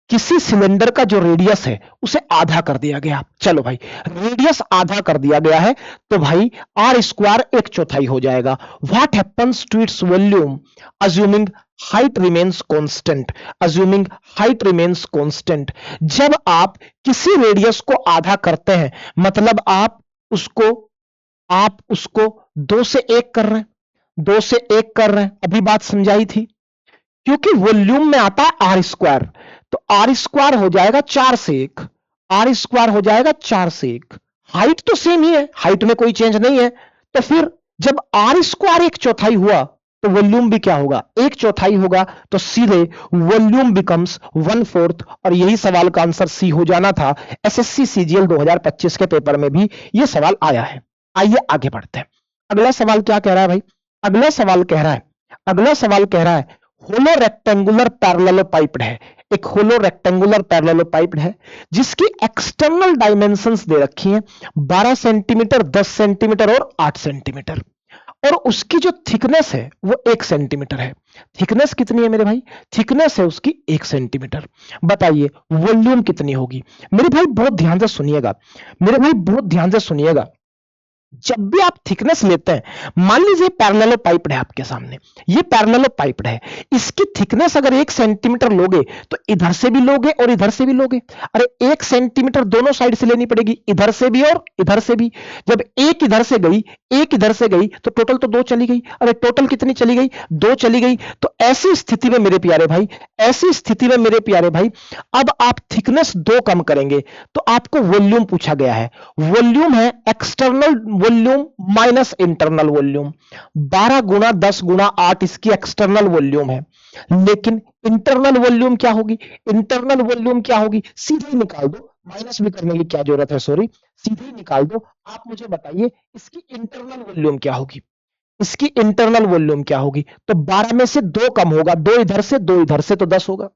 किसी सिलेंडर का जो रेडियस है उसे आधा कर दिया गया। चलो भाई, रेडियस आधा कर दिया गया है तो भाई आर स्क्वायर 1/4 हो जाएगा। What happens to its volume assuming height remains constant? Assuming height remains constant, जब आप किसी रेडियस को आधा करते हैं मतलब आप उसको 2 से 1 कर रहे हैं, 2 से 1 कर रहे हैं। अभी बात समझाई थी, क्योंकि वॉल्यूम में आता है आर स्क्वायर, तो आर स्क्वायर हो जाएगा 4 से 1। आर स्क्वायर हो जाएगा 4 से 1। हाइट तो सेम ही है, हाइट में कोई चेंज नहीं है। तो फिर जब आर स्क्वायर 1/4 हुआ तो वॉल्यूम भी क्या होगा? 1/4 होगा। तो सीधे वॉल्यूम बिकम्स 1/4, और यही सवाल का आंसर सी हो जाना था। एसएससी सीजीएल 2025 के पेपर में भी यह सवाल आया है। आइए आगे बढ़ते हैं। अगला सवाल क्या कह रहा है भाई? अगला सवाल कह रहा है होलो रेक्टेंगुलर पैरेललोपाइप्ड है। एक होलो रेक्टेंगुलर पैरेललोपाइप्ड है जिसकी एक्सटर्नल डायमेंशंस दे रखी हैं 12 सेंटीमीटर, 10 सेंटीमीटर और 8 सेंटीमीटर, और उसकी जो थिकनेस है वो 1 सेंटीमीटर है। थिकनेस कितनी है मेरे भाई? थिकनेस है उसकी 1 सेंटीमीटर। बताइए वॉल्यूम कितनी होगी? मेरे भाई बहुत ध्यान से सुनिएगा, मेरे भाई बहुत ध्यान से सुनिएगा। जब भी आप थिकनेस लेते हैं, मान लीजिए पैरेललोपाइप्ड है आपके सामने, ये पैरेललोपाइप्ड है, इसकी थिकनेस अगर 1 सेंटीमीटर लोगे तो इधर से भी लोगे और इधर से भी लोगे। अरे 1 सेंटीमीटर दोनों साइड से लेनी पड़ेगी, इधर से भी और इधर से भी। जब एक इधर से गई, एक इधर से गई, तो टोटल तो 2 चली गई। अरे टोटल कितनी चली गई? 2 चली गई। तो ऐसी स्थिति में मेरे प्यारे भाई, ऐसी स्थिति में मेरे प्यारे भाई, अब आप थिकनेस 2 कम करेंगे तो आपको वॉल्यूम पूछा गया है। वॉल्यूम है external volume minus internal volume. 12 गुणा 10 गुणा 8 इसकी एक्सटर्नल वॉल्यूम है, लेकिन इंटरनल वॉल्यूम क्या होगी? इंटरनल वॉल्यूम क्या होगी? सीधे ही निकाल दो, माइनस भी करने की क्या जरूरत है, सॉरी, सीधे ही निकाल दो। आप मुझे बताइए इसकी इंटरनल वॉल्यूम क्या होगी? इसकी इंटरनल वॉल्यूम क्या होगी? तो 12 में से 2 कम होगा, 2 इधर से 2 इधर से, तो 10 होगा।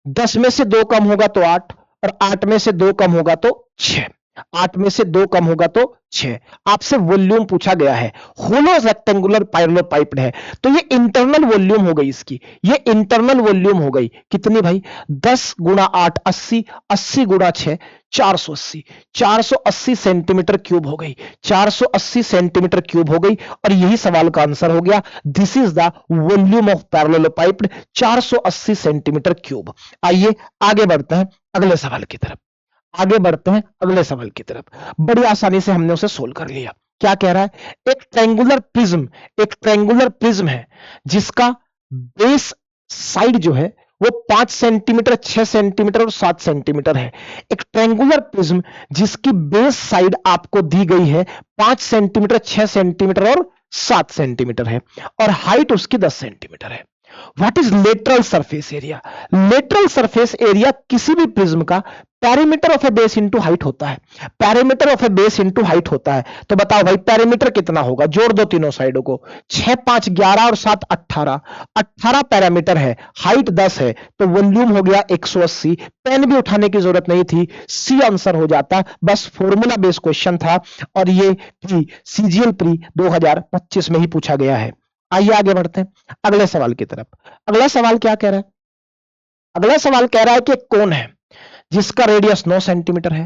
10 में से 2 कम होगा तो 8, और 8 में से 2 कम होगा तो 6। 8 में से 2 कम होगा तो 6। आपसे वॉल्यूम पूछा गया है, होलो रेक्टेंगुलर पैरेललोपाइप्ड है, तो ये इंटरनल वॉल्यूम हो गई इसकी, ये इंटरनल वॉल्यूम हो गई कितनी भाई? 10 गुणा 8 80, 80 गुणा 6 480, 480 सेंटीमीटर क्यूब हो गई, 480 सेंटीमीटर क्यूब हो गई, और यही सवाल का आंसर हो गया। This is the volume of parallelepiped, 480 centimetre cube. आइए आगे बढ़ते हैं अगले सवाल की तरफ, आगे बढ़ते हैं अगले सवाल की तरफ। बड़ी आसानी से हमने उसे सोल्व कर लिया। क्या कह रहा है? एक ट्रायंगुलर प्रिज्म है जिसका बेस साइड जो है वो 5 सेंटीमीटर, 6 सेंटीमीटर और 7 सेंटीमीटर है। एक ट्रायंगुलर प्रिज्म जिसकी बेस साइड आपको दी गई है 5 सेंटीमीटर, 6 सेंटीमीटर और 7 सेंटीमीटर है, और हाइट उसकी 10 सेंटीमीटर है। What is lateral surface area? Lateral surface area किसी भी प्रिज्म का parameter of a base into height होता है। Parameter of a base into height होता है। तो बताओ भाई पैरामीटर कितना होगा? जोड़ दो तीनों साइडों को, 6 5 11 और 7 18, 18 पैरामीटर है, हाइट 10 है, तो वॉल्यूम हो गया 180। पेन भी उठाने की जरूरत नहीं थी, सी आंसर हो जाता, बस फॉर्मूला बेस्ड क्वेश्चन था और ये प्री सीजीएल प्री 2025 में ही पूछा गया है। आइए आगे बढ़ते हैं अगले सवाल की तरफ। अगला सवाल क्या कह रहा है? अगला सवाल कह रहा है कि एक कोन है जिसका रेडियस 9 सेंटीमीटर है,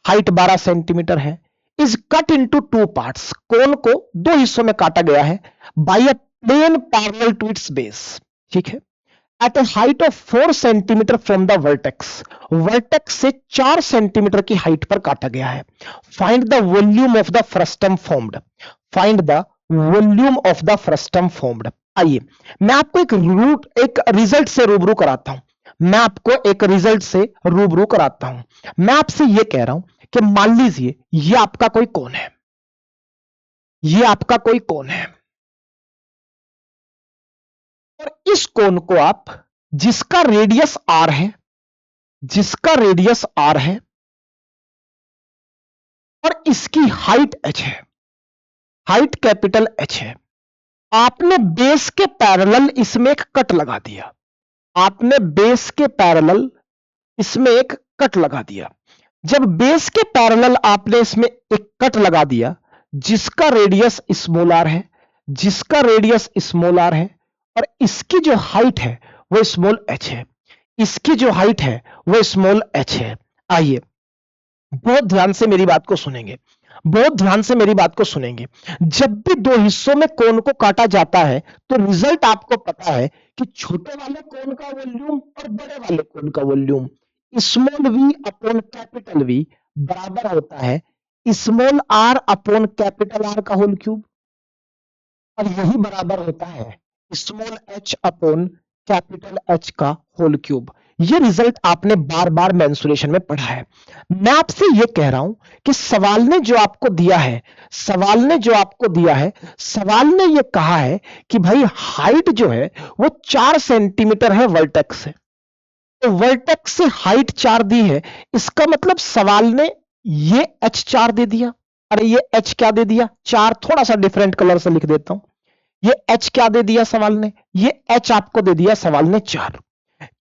हाइट 12 सेंटीमीटर है, is cut into 2 parts. Cone को 2 हिस्सों में काटा गया है by a plane parallel to its base. ठीक है, at a height of 4 centimetre from the vertex. Vertex से 4 सेंटीमीटर की हाइट पर काटा गया है। Find the volume of the frustum formed. Find the volume of the frustum formed. आइए मैं आपको एक रिजल्ट से रूबरू कराता हूं। मैं आपको एक रिजल्ट से रूबरू कराता हूं। मैं आपसे यह कह रहा हूं कि मान लीजिए ये आपका कोई कोन है, ये आपका कोई कोन है और इस कोन को आप, जिसका रेडियस आर है, जिसका रेडियस आर है और इसकी हाइट एच है, हाइट कैपिटल एच है, आपने बेस के पैरेलल इसमें एक कट लगा दिया। आपने बेस के पैरेलल इसमें एक कट लगा दिया। जब बेस के पैरेलल आपने इसमें एक कट लगा दिया जिसका रेडियस स्मॉल आर है, जिसका रेडियस स्मॉल आर है और इसकी जो हाइट है वो स्मॉल एच है, इसकी जो हाइट है वो स्मॉल एच है। आइए बहुत ध्यान से मेरी बात को सुनेंगे, बहुत ध्यान से मेरी बात को सुनेंगे। जब भी 2 हिस्सों में कोन को काटा जाता है तो रिजल्ट आपको पता है कि छोटे वाले कोन का वॉल्यूम और बड़े वाले कोन का volume small v upon capital v बराबर होता है small r upon capital r का होल क्यूब, और यही बराबर होता है small h upon capital h का होल क्यूब। ये रिजल्ट आपने बार बार मेंसुरेशन में पढ़ा है। मैं आपसे ये कह रहा हूं कि सवाल ने जो आपको दिया है, सवाल ने जो आपको दिया है, सवाल ने ये कहा है कि भाई हाइट जो है वो 4 सेंटीमीटर है वर्टेक्स से, तो वर्टेक्स से हाइट 4 दी है, इसका मतलब सवाल ने ये एच 4 दे दिया। अरे ये एच क्या दे दिया? 4। थोड़ा सा डिफरेंट कलर से लिख देता हूं। ये एच क्या दे दिया सवाल ने? ये एच आपको दे दिया सवाल ने 4।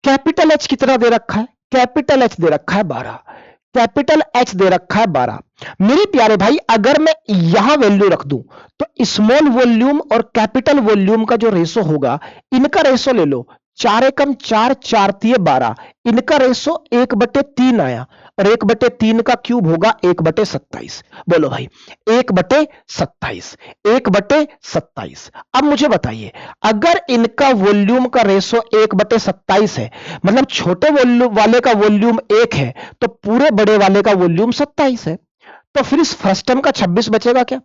कैपिटल एच कितना दे रखा है? कैपिटल एच दे रखा है 12। कैपिटल एच दे रखा है 12। मेरे प्यारे भाई अगर मैं यहां वैल्यू रख दूं तो स्मॉल वॉल्यूम और कैपिटल वॉल्यूम का जो रेशो होगा, इनका रेशो ले लो, 4 एकम 4, 4 तिये 12, इनका रेशो 1/3 आया और 1/3 का क्यूब होगा 1/27। बोलो भाई 1/27, 1/27। अब मुझे बताइए अगर इनका वॉल्यूम का रेशो 1/27 है, मतलब छोटे वॉल्यूम वाले का वॉल्यूम 1 है तो पूरे बड़े वाले का वॉल्यूम 27 है, तो फिर इस फ्रस्टम का 26 बचेगा क्या?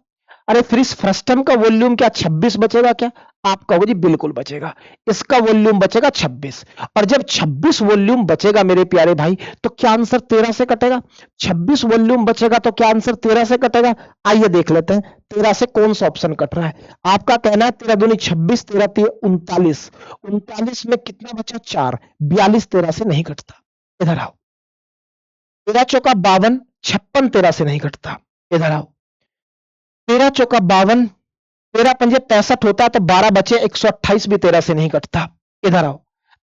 अरे फिर इस फ्रस्टम का वॉल्यूम क्या 26 बचेगा क्या? आप कहोगे जी बिल्कुल बचेगा, इसका वॉल्यूम बचेगा 26। और जब 26 वॉल्यूम बचेगा मेरे प्यारे भाई तो क्या आंसर 13 से कटेगा? 26 वॉल्यूम बचेगा तो क्या आंसर 13 से कटेगा? आइए देख लेते हैं 13 से कौन सा ऑप्शन कट रहा है। आपका कहना है 13 दूनी 26, 13 तिये 39, 39 में कितना बचा? 4, 42 13 से नहीं कटता। इधर आओ, 13 चौका 52, 56 13 से नहीं कटता। इधर आओ, 13 चौका 52, 13 पंजे 65 होता है तो 12 बचे 128 भी 13 से नहीं कटता। इधर आओ,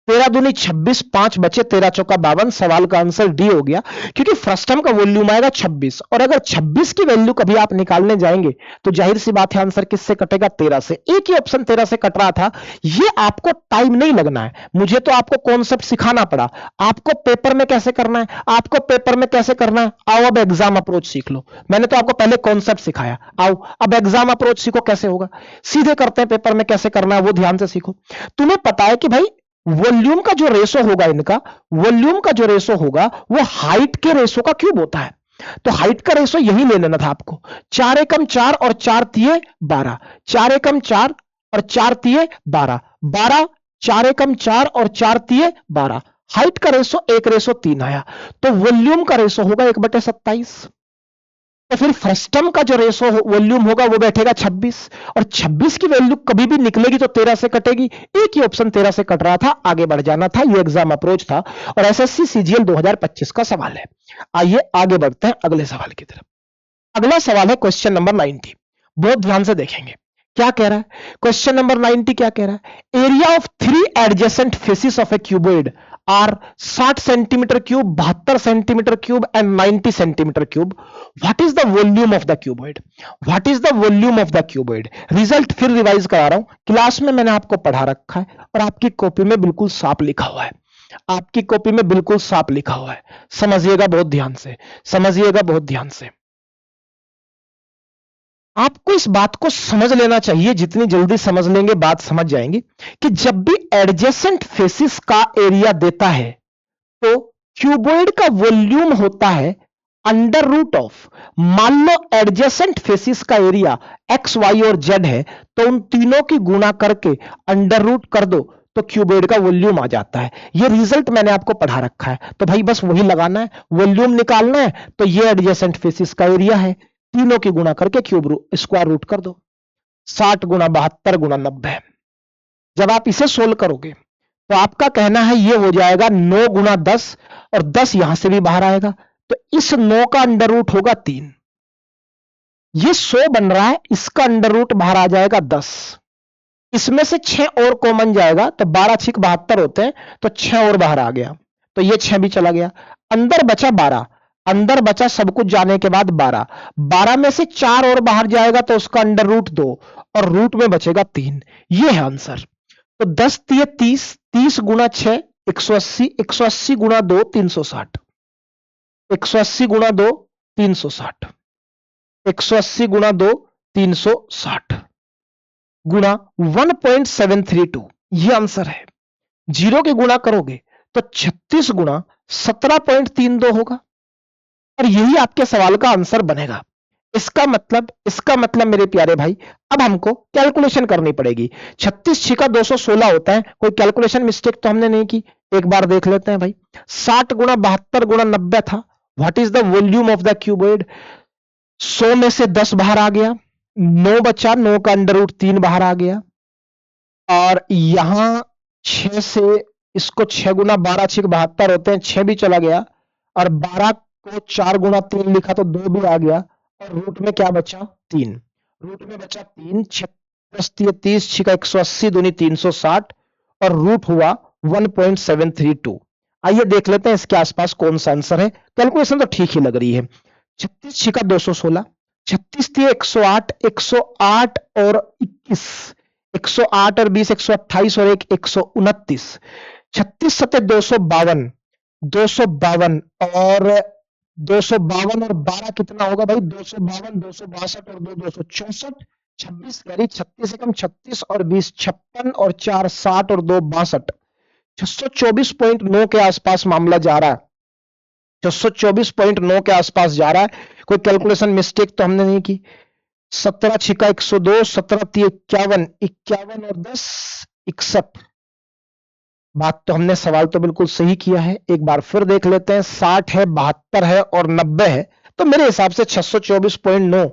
13 दूनी 26, 5 बचे 13 चौका 52। सवाल का आंसर डी हो गया क्योंकि फ्रस्टम का वॉल्यूम आएगा 26 और अगर 26 की वैल्यू कभी आप निकालने जाएंगे तो जाहिर सी बात है आंसर किससे कटेगा? 13 से। एक ही ऑप्शन 13 से कट रहा था। ये आपको टाइम नहीं लगना है, मुझे तो आपको कॉन्सेप्ट सिखाना पड़ा। आपको पेपर में कैसे करना है, आपको पेपर में कैसे करना है, आओ अब एग्जाम अप्रोच सीख लो। मैंने तो आपको पहले कॉन्सेप्ट सिखाया, आओ अब एग्जाम अप्रोच सीखो कैसे होगा। सीधे करते हैं, पेपर में कैसे करना है वो ध्यान से सीखो। तुम्हें पता है कि भाई वॉल्यूम का जो रेशो होगा, इनका वॉल्यूम का जो रेशो होगा वो हाइट के रेशो का क्यूब होता है। तो हाइट का रेशो यही ले लेना था आपको। 4 एकम 4 और 4 तिये 12, 4 एकम 4 और 4 तिये 12, 12, 4 एकम 4 और 4 तिये 12। हाइट का रेशो 1:3 आया तो वॉल्यूम का रेशो होगा 1/27। तो फिर फ्रस्टम का जो रेशो वॉल्यूम होगा वो बैठेगा 26, और 26 की वैल्यू कभी भी निकलेगी तो 13 से कटेगी। एक ही ऑप्शन 13 से कट रहा था, आगे बढ़ जाना था, ये एग्जाम अप्रोच था और एसएससी सीजीएल 2025 का सवाल है। आइए आगे बढ़ते हैं अगले सवाल की तरफ। अगला सवाल है क्वेश्चन नंबर 90। बहुत ध्यान से देखेंगे क्या कह रहा है। क्वेश्चन नंबर 90 क्या कह रहा है, area of 3 adjacent faces of a cuboid are 60 centimetre cube, 72 centimetre cube and 90 centimetre cube. What is the volume of the cuboid, what is the volume of the cuboid. Result फिर रिवाइज करा रहा हूं, क्लास में मैंने आपको पढ़ा रखा है और आपकी कॉपी में बिल्कुल साफ लिखा हुआ है, आपकी कॉपी में बिल्कुल साफ लिखा हुआ है। समझिएगा बहुत ध्यान से, समझिएगा बहुत ध्यान से। आपको इस बात को समझ लेना चाहिए, जितनी जल्दी समझ लेंगे बात समझ जाएंगे, कि जब भी एडजेसेंट फेसिस का एरिया देता है तो क्यूबॉइड का वॉल्यूम होता है अंडर रूट ऑफ, मान लो एडजेसेंट फेसिस का एरिया एक्स वाई और जेड है तो उन तीनों की गुणा करके अंडर रूट कर दो तो क्यूबॉइड का वॉल्यूम आ जाता है। ये रिजल्ट मैंने आपको पढ़ा रखा है, तो भाई बस वही लगाना है, वॉल्यूम निकालना है तो ये एडजेसेंट फेसिस का एरिया है, तीनों की गुणा करके स्क्वायर रूट कर दो, 60 गुणा 72 गुणा 90। जब आप इसे सोल्व करोगे तो आपका कहना है ये हो जाएगा 9 गुणा 10 और 10 यहां से भी बाहर आएगा तो इस 9 का अंडर रूट होगा 3। ये 100 बन रहा है, इसका अंडर रूट बाहर आ जाएगा 10, इसमें से 6 और कॉमन जाएगा तो 12 6 72 होते हैं तो 6 और बाहर आ गया तो ये 6 भी चला गया, अंदर बचा 12, अंदर बचा सब कुछ जाने के बाद 12, 12 में से 4 और बाहर जाएगा तो उसका अंडर रूट 2 और रूट में बचेगा 3। ये है आंसर। तो 10 3 30, 30 गुणा 6 180, 180 गुणा 2 360, 180 गुणा 2 360, 180 गुणा 2 360 गुणा 1.732, ये आंसर है। जीरो के गुणा करोगे तो 36 गुणा 17.32 होगा और यही आपके सवाल का आंसर बनेगा। इसका मतलब मेरे प्यारे भाई अब हमको कैलकुलेशन करनी पड़ेगी। 36 छिका 216 होता है, कोई कैलकुलेशन मिस्टेक तो हमने नहीं की, एक बार देख लेते हैं भाई। 60 गुणा 72 गुणा 90 था, what is the volume of the cuboid. 100 में से 10 बाहर आ गया, 9 बचा, 9 का अंडर रूट 3 बाहर आ गया और यहां 6 से इसको 6 गुना 12 6 72 होते हैं, 6 भी चला गया और 12 को 4 गुना 3 लिखा तो 2 भी आ गया और रूट में क्या बचा 3, रूट में बचा 3, 30 छिका 180 दूनी 360 और रूट हुआ 1.732। आइए देख लेते हैं इसके आसपास कौन सा आंसर है। कैलकुलेशन तो ठीक ही लग रही है। 36 छिका 216, 36 थी 108, 108 और 21, 108 और 20 128 और 1 129, 36 सत्ते 252, 252 और 252 और 12 कितना होगा भाई 252, 262 और 2 264, 26 करी 36 एकम 36 और 20 56 और 4 60 और 2 62, 624.9 के आसपास मामला जा रहा है, 624.9 के आसपास जा रहा है। कोई कैलकुलेशन मिस्टेक तो हमने नहीं की। 17 छिका 102, 17 थी 51, 51 और 10 61। बात तो हमने सवाल तो बिल्कुल सही किया है, एक बार फिर देख लेते हैं। 60 है, 72 है और 90 है, तो मेरे हिसाब से 624.9,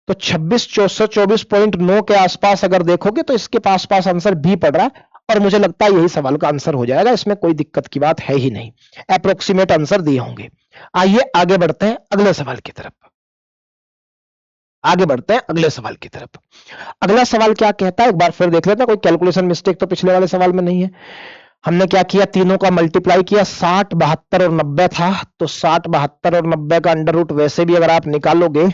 तो 624.9 के आसपास अगर देखोगे तो इसके पास आंसर भी पड़ रहा है और मुझे लगता है यही सवाल का आंसर हो जाएगा, इसमें कोई दिक्कत की बात है ही नहीं, अप्रोक्सीमेट आंसर दिए होंगे। आइए आगे बढ़ते हैं अगले सवाल की तरफ, आगे बढ़ते हैं अगले सवाल की तरफ। अगला सवाल क्या कहता है एक बार फिर देख लेते हैं, कोई कैलकुलेशन मिस्टेक तो पिछले वाले सवाल में नहीं है। हमने क्या किया, तीनों का मल्टीप्लाई किया, 60 72 और 90 था तो 60 72 और 90 का अंडर रूट वैसे भी अगर आप निकालोगे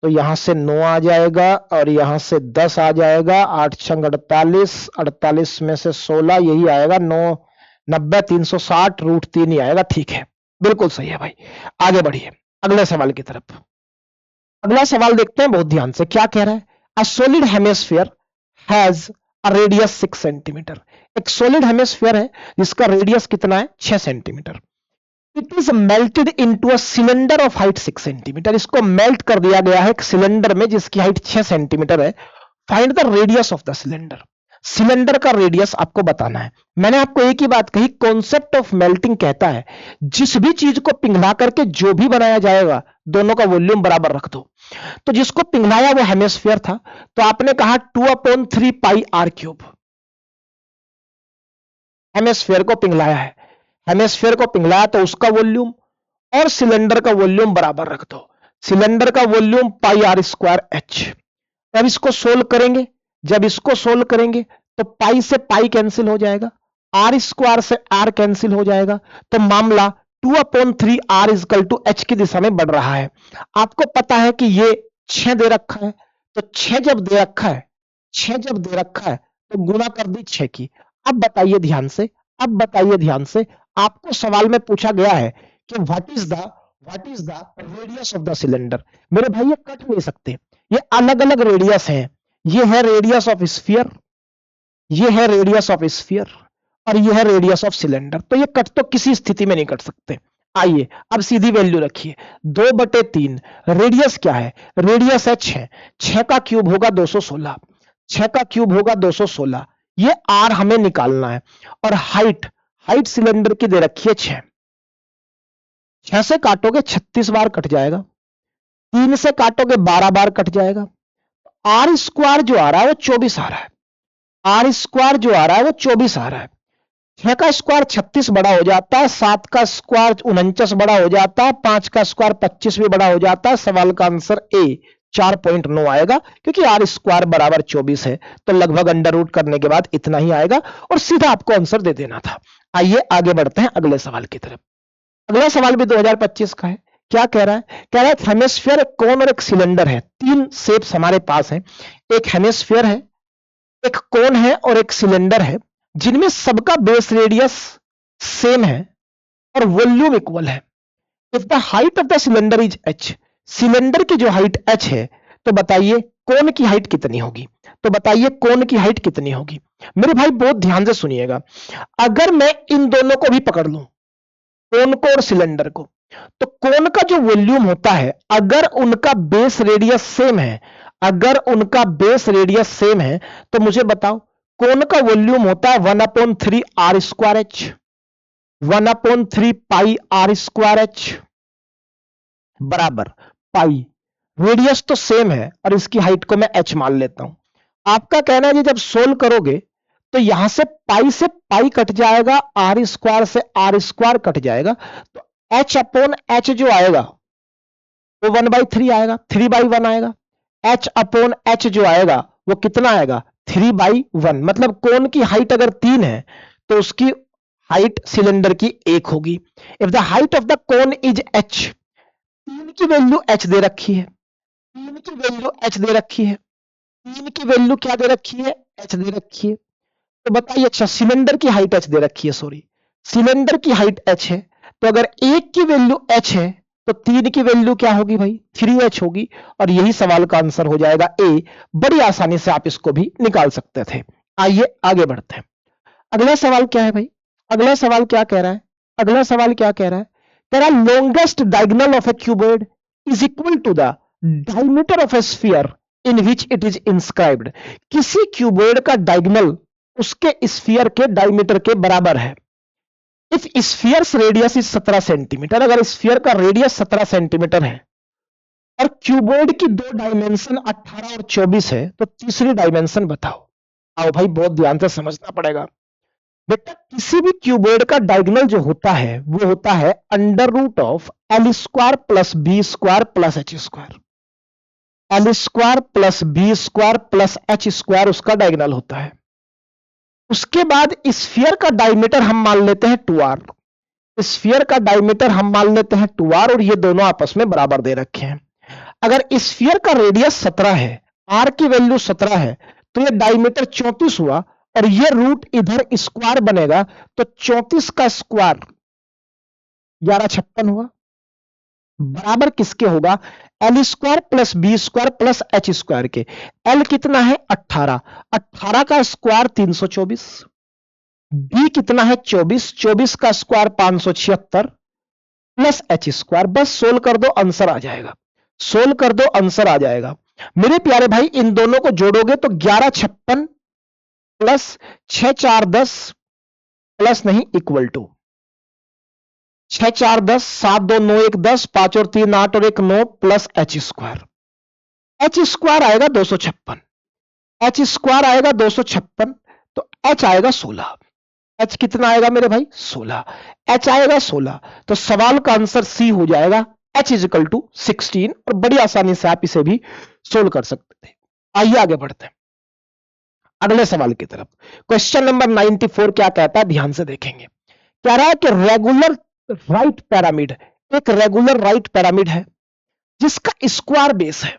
तो यहां से 9 आ जाएगा और यहां से 10 आ जाएगा, 8 छंग 48, 48 में से 16 यही आएगा, 9 90 360 रूट 3 ही आएगा। ठीक है, बिल्कुल सही है भाई। आगे बढ़िए अगले सवाल की तरफ। अगला सवाल देखते हैं बहुत ध्यान से, क्या कह रहा है। A solid hemisphere has a radius 6 centimetre. एक सॉलिड हेमिस्फीयर है जिसका रेडियस कितना है 6 centimetre. It is melted into a cylinder of height 6 centimetre. इसको मेल्ट कर दिया गया है एक सिलेंडर में जिसकी हाइट 6 सेंटीमीटर है। Find the radius of the cylinder. Cylinder का रेडियस आपको बताना है। मैंने आपको एक ही बात कही, कॉन्सेप्ट ऑफ मेल्टिंग कहता है जिस भी चीज को पिघला करके जो भी बनाया जाएगा दोनों का वॉल्यूम बराबर रख दो। तो जिसको पिघलाया वो हेमिस्फीयर था, तो आपने कहा 2/3 पाई आर क्यूब। हेमिस्फीयर को पिघलाया है, हेमिस्फीयर को पिघलाया तो उसका वॉल्यूम और सिलेंडर का वॉल्यूम बराबर रख दो। सिलेंडर का volume pi r square h. अब इसको सोल्व करेंगे, जब इसको सोल्व करेंगे तो पाई से पाई कैंसिल हो जाएगा, आर स्क्वायर से आर कैंसिल हो जाएगा, तो मामला 2/3 आर इजकल टू एच की दिशा में बढ़ रहा है। आपको पता है कि ये 6 दे रखा है, तो 6 जब दे रखा है, 6 जब दे रखा है तो गुणा कर दी 6 की। अब बताइए ध्यान से, अब बताइए ध्यान से, आपको सवाल में पूछा गया है कि what is the radius of the cylinder. मेरे भाई ये कट नहीं सकते, ये अलग अलग रेडियस है। ये है रेडियस ऑफ स्फीयर, ये है रेडियस ऑफ स्फीयर, और ये है रेडियस ऑफ सिलेंडर। तो ये कट तो किसी स्थिति में नहीं कट सकते। आइए अब सीधी वैल्यू रखिए, 2/3 रेडियस क्या है, रेडियस है 6, 6 का क्यूब होगा 216, 6 का क्यूब होगा 216, ये आर हमें निकालना है। और हाइट, हाइट सिलेंडर की दे रखी है 6, 6 से काटोगे 36 बार कट जाएगा, 3 से काटोगे 12 बार कट जाएगा। आर स्क्वायर जो आ रहा है वो 24 आ रहा है, आर स्क्वायर जो आ रहा है वो 24 आ रहा है। 6 का स्क्वायर 36 बड़ा हो जाता है, 7 का स्क्वायर 49 बड़ा हो जाता है, 5 का स्क्वायर 25 भी बड़ा हो जाता है। सवाल का आंसर ए 4.9 आएगा, क्योंकि आर स्क्वायर बराबर 24 है, तो लगभग अंडर रूट करने के बाद इतना ही आएगा और सीधा आपको आंसर दे देना था। आइए आगे बढ़ते हैं अगले सवाल की तरफ। अगला सवाल भी 2025 का है। क्या कह रहा है, कह रहा है हेमिस्फीयर, एक कोन और एक सिलेंडर है। तीन शेप्स हमारे पास हैं, एक हेमिस्फीयर है, एक कोन है और एक सिलेंडर है, जिनमें सबका बेस रेडियस सेम है और वॉल्यूम इक्वल है। If the height of the cylinder is H, cylinder की जो हाइट एच है, तो बताइए कोन की हाइट कितनी होगी। तो बताइए कोन की हाइट कितनी होगी। मेरे भाई बहुत ध्यान से सुनिएगा, अगर मैं इन दोनों को भी पकड़ लूं, कोन को और सिलेंडर को, तो कोन का जो वॉल्यूम होता है, अगर उनका बेस रेडियस सेम है, अगर उनका बेस रेडियस सेम है, तो मुझे बताओ कोन का वॉल्यूम होता है 1/3 r square h, 1/3 pi r square h बराबर पाई। रेडियस तो सेम है और इसकी हाइट को मैं एच मान लेता हूं। आपका कहना है कि जब सोल्व करोगे तो यहां से पाई कट जाएगा, आर स्क्वायर से आर स्क्वायर कट जाएगा, तो H/H जो आएगा वो 1/3 आएगा, 3/1 आएगा। H/H जो आएगा वो कितना आएगा, 3/1। मतलब कोन की हाइट अगर 3 है तो उसकी हाइट सिलेंडर की 1 होगी। If the height of the cone is h, 3 की वैल्यू h दे रखी है, 3 की वैल्यू h दे रखी है, 3 की वैल्यू क्या दे रखी है, h दे रखी है। तो बताइए, अच्छा सिलेंडर की हाइट h दे रखी है, सॉरी सिलेंडर की हाइट h है, तो अगर 1 की वैल्यू h है तो 3 की वैल्यू क्या होगी भाई, 3h होगी। और यही सवाल का आंसर हो जाएगा ए। बड़ी आसानी से आप इसको भी निकाल सकते थे। आइए आगे बढ़ते हैं। अगला सवाल क्या है भाई, अगला सवाल क्या कह रहा है, अगला सवाल क्या कह रहा है, कह रहा है longest diagonal of a cuboid is equal to the diameter of a sphere in which it is inscribed. किसी क्यूबॉइड का डायगोनल उसके स्फीयर के डायमीटर के बराबर है। If sphere's radius is 17 centimetre, अगर स्फीयर का रेडियस 17 सेंटीमीटर है और क्यूबॉइड की दो डायमेंशन 18 और 24 है, तो तीसरी डायमेंशन बताओ। आओ भाई बहुत ध्यान से समझना पड़ेगा बेटा। किसी भी क्यूबॉइड का डायगोनल जो होता है वो होता है under root of l square plus b square plus h square. L square plus b square plus h square उसका डायगोनल होता है। उसके बाद स्फीयर का डायमीटर हम मान लेते हैं 2r, स्फीयर का डायमीटर हम मान लेते हैं 2r, और ये दोनों आपस में बराबर दे रखे हैं। अगर स्फीयर का रेडियस 17 है, r की वैल्यू 17 है, तो ये डायमीटर 34 हुआ, और ये रूट इधर स्क्वायर बनेगा, तो 34 का स्क्वायर 1156 हुआ, बराबर किसके होगा, l square plus b square plus h square के। एल कितना है 18, 18 का स्क्वायर 324, बी कितना है 24, 24 का स्क्वायर 576 प्लस एच स्क्वायर। बस सोल्व कर दो आंसर आ जाएगा, सोल्व कर दो आंसर आ जाएगा। मेरे प्यारे भाई इन दोनों को जोड़ोगे तो 1156 प्लस 6 4 10 प्लस नहीं इक्वल टू 6 4 10, 7 2 9 1 10, 5 और 3 8 और 1 9 plus h square. H square आएगा 256, एच स्क्वायर आएगा 256, तो एच आएगा 16। एच कितना आएगा मेरे भाई? 16। एच आएगा 16, तो सवाल का आंसर सी हो जाएगा एच इज इक्वल टू 16। और बड़ी आसानी से आप इसे भी सोल्व कर सकते थे। आइए आगे बढ़ते हैं अगले सवाल की तरफ। क्वेश्चन नंबर 94 क्या कहता है, ध्यान से देखेंगे। कह रहा है कि रेगुलर राइट पिरामिड, एक रेगुलर राइट पिरामिड है जिसका स्क्वायर बेस है,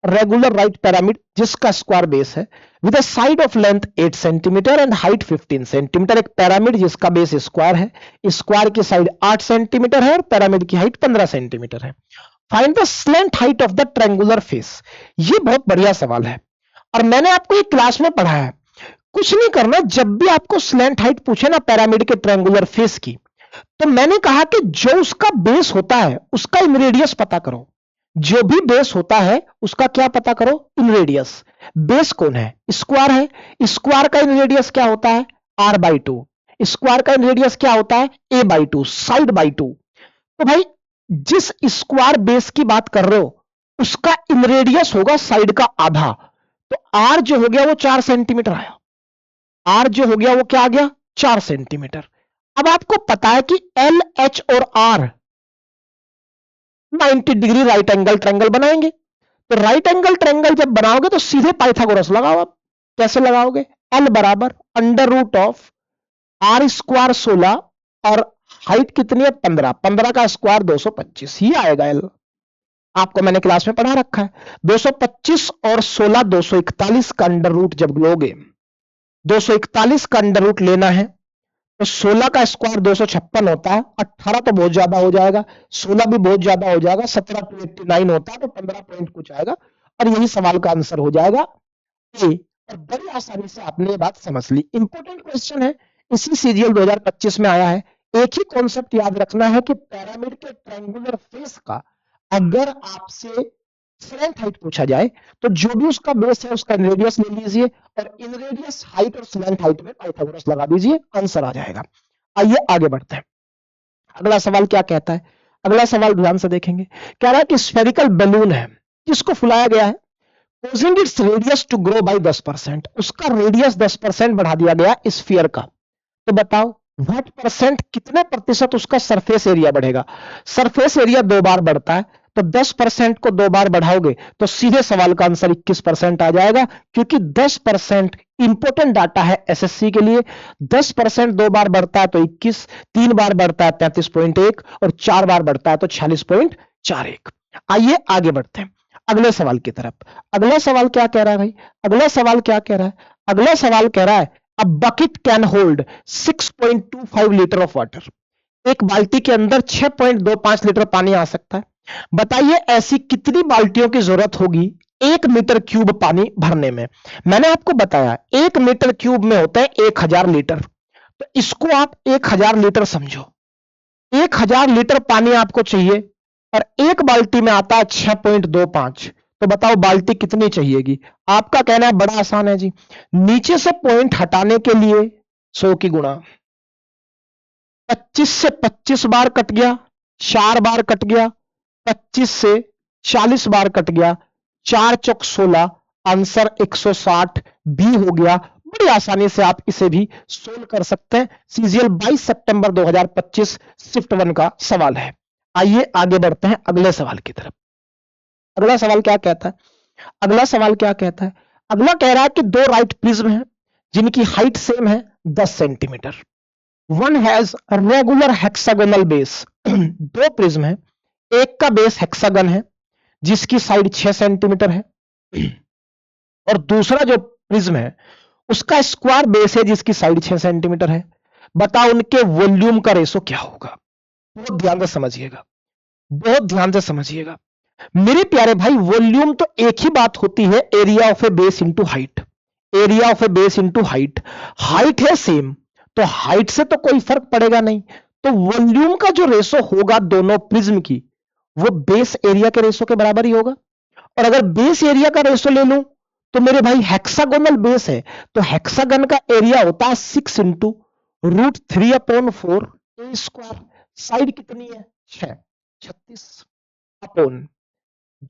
रेगुलर राइट पिरामिड जिसका स्क्वायर बेस है with a side of length 8 centimetre and height 15 centimetre. एक पिरामिड जिसका बेस स्क्वायर है, स्क्वायर की साइड 8 सेंटीमीटर है और पिरामिड की हाइट 15 सेंटीमीटर है। Find the slant height of the triangular face. ये बहुत बढ़िया सवाल है और मैंने आपको एक क्लास में पढ़ा है। कुछ नहीं करना, जब भी आपको स्लेंट हाइट पूछे ना पिरामिड के ट्रायंगुलर फेस की, तो मैंने कहा कि जो उसका बेस होता है उसका इनरेडियस पता करो। जो भी बेस होता है उसका क्या पता करो? इनरेडियस। बेस कौन है? स्क्वायर है। स्क्वायर का इनरेडियस क्या होता है? r/2। स्क्वायर का इनरेडियस क्या होता है? a/2, side by 2। तो भाई जिस स्क्वायर बेस की बात कर रहे हो उसका इनरेडियस होगा साइड का आधा। तो r जो हो गया वो 4 सेंटीमीटर आया। r जो हो गया वो क्या आ गया? 4 सेंटीमीटर। अब आपको पता है कि एल, एच और r 90 degree right angle triangle बनाएंगे। तो राइट एंगल ट्रायंगल जब बनाओगे तो सीधे पाइथागोरस लगाओ। आप कैसे लगाओगे? एल बराबर under root of r square 16 और हाइट कितनी है? 15। 15 का स्क्वायर 225, ही आएगा एल। आपको मैंने क्लास में पढ़ा रखा है। 225 और 16 241 का अंडर रूट जब लोगे, 241 का अंडर रूट लेना है तो 16 का स्क्वायर 256 होता है। 18 तो बहुत ज्यादा हो जाएगा, 16 भी बहुत ज्यादा हो जाएगा, 17 289 होता है, तो 15 पॉइंट कुछ आएगा और यही सवाल का आंसर हो जाएगा ए। और बड़ी आसानी से आपने ये बात समझ ली। इंपॉर्टेंट क्वेश्चन है, इसी सीजीएल 2025 में आया है। एक ही कॉन्सेप्ट याद रखना है कि पिरामिड के ट्रायंगुलर फेस का अगर आपसे स्लेंट हाइट पूछा जाए तो जो भी उसका बेस है उसका रेडियस ले लीजिए और इन रेडियस हाइट और स्लेंट हाइट में पाइथागोरस लगा दीजिए, आंसर आ जाएगा। आइए आगे बढ़ते हैं। अगला सवाल क्या कहता है? अगला सवाल ध्यान से देखेंगे। कह रहा है कि स्फेरिकल बैलून है जिसको फुलाया गया है, causing its radius to grow by 10%, उसका रेडियस 10% बढ़ा दिया गया स्फीयर का। तो बताओ व्हाट परसेंट, कितने प्रतिशत उसका सरफेस एरिया बढ़ेगा? सरफेस एरिया 2 बार बढ़ता है, तो 10% को 2 बार बढ़ाओगे तो सीधे सवाल का आंसर 21% आ जाएगा, क्योंकि 10% इंपोर्टेंट डाटा है एसएससी के लिए। 10% 2 बार बढ़ता है तो 21, 3 बार बढ़ता है 33.1 और 4 बार बढ़ता है तो 46.41। आइए आगे बढ़ते हैं अगले सवाल की तरफ। अगला सवाल क्या कह रहा है भाई? अगला सवाल क्या कह रहा है? अगला सवाल कह रहा है a bucket can hold 6.25 litre of water. एक बाल्टी के अंदर 6.25 लीटर पानी आ सकता है। बताइए ऐसी कितनी बाल्टियों की जरूरत होगी 1 मीटर क्यूब पानी भरने में? मैंने आपको बताया 1 मीटर क्यूब में होता है 1000 लीटर, तो इसको आप 1000 लीटर समझो। 1000 लीटर पानी आपको चाहिए और एक बाल्टी में आता है 6.25, तो बताओ बाल्टी कितनी चाहिएगी? आपका कहना है बड़ा आसान है जी, नीचे से पॉइंट हटाने के लिए 100 की गुणा 25 से 25 बार कट गया, 4 बार कट गया, 25 से 40 बार कट गया, 4 चौक 16, आंसर 160 बी हो गया। बड़ी आसानी से आप इसे भी सोल्व कर सकते हैं। सीजीएल 22 सितंबर 2025 शिफ्ट 1 का सवाल है। आइए आगे बढ़ते हैं अगले सवाल की तरफ। अगला सवाल क्या कहता है? अगला सवाल क्या कहता है? अगला कह रहा है कि 2 राइट प्रिज्म हैं जिनकी हाइट सेम है 10 centimetre. One has regular hexagonal base. 2 prism है, एक का बेस हेक्सागन है जिसकी साइड 6 सेंटीमीटर है और दूसरा जो प्रिज्म है उसका स्क्वायर बेस है जिसकी साइड 6 सेंटीमीटर है। बताओ उनके वॉल्यूम का रेशो क्या होगा? बहुत ध्यान से समझिएगा, बहुत ध्यान से समझिएगा मेरे प्यारे भाई। वॉल्यूम तो एक ही बात होती है, area of a base into height. Area of a base into height, height है सेम तो हाइट से तो कोई फर्क पड़ेगा नहीं, तो वॉल्यूम का जो रेशो होगा दोनों प्रिज्म की वो बेस एरिया के रेशो के बराबर ही होगा। और अगर बेस एरिया का रेशो ले लूं तो मेरे भाई हेक्सागोनल बेस है तो हेक्सागन का एरिया होता है 6 इंटू √3/4 ए स्क्वायर। साइड कितनी है 6, 36 अपॉन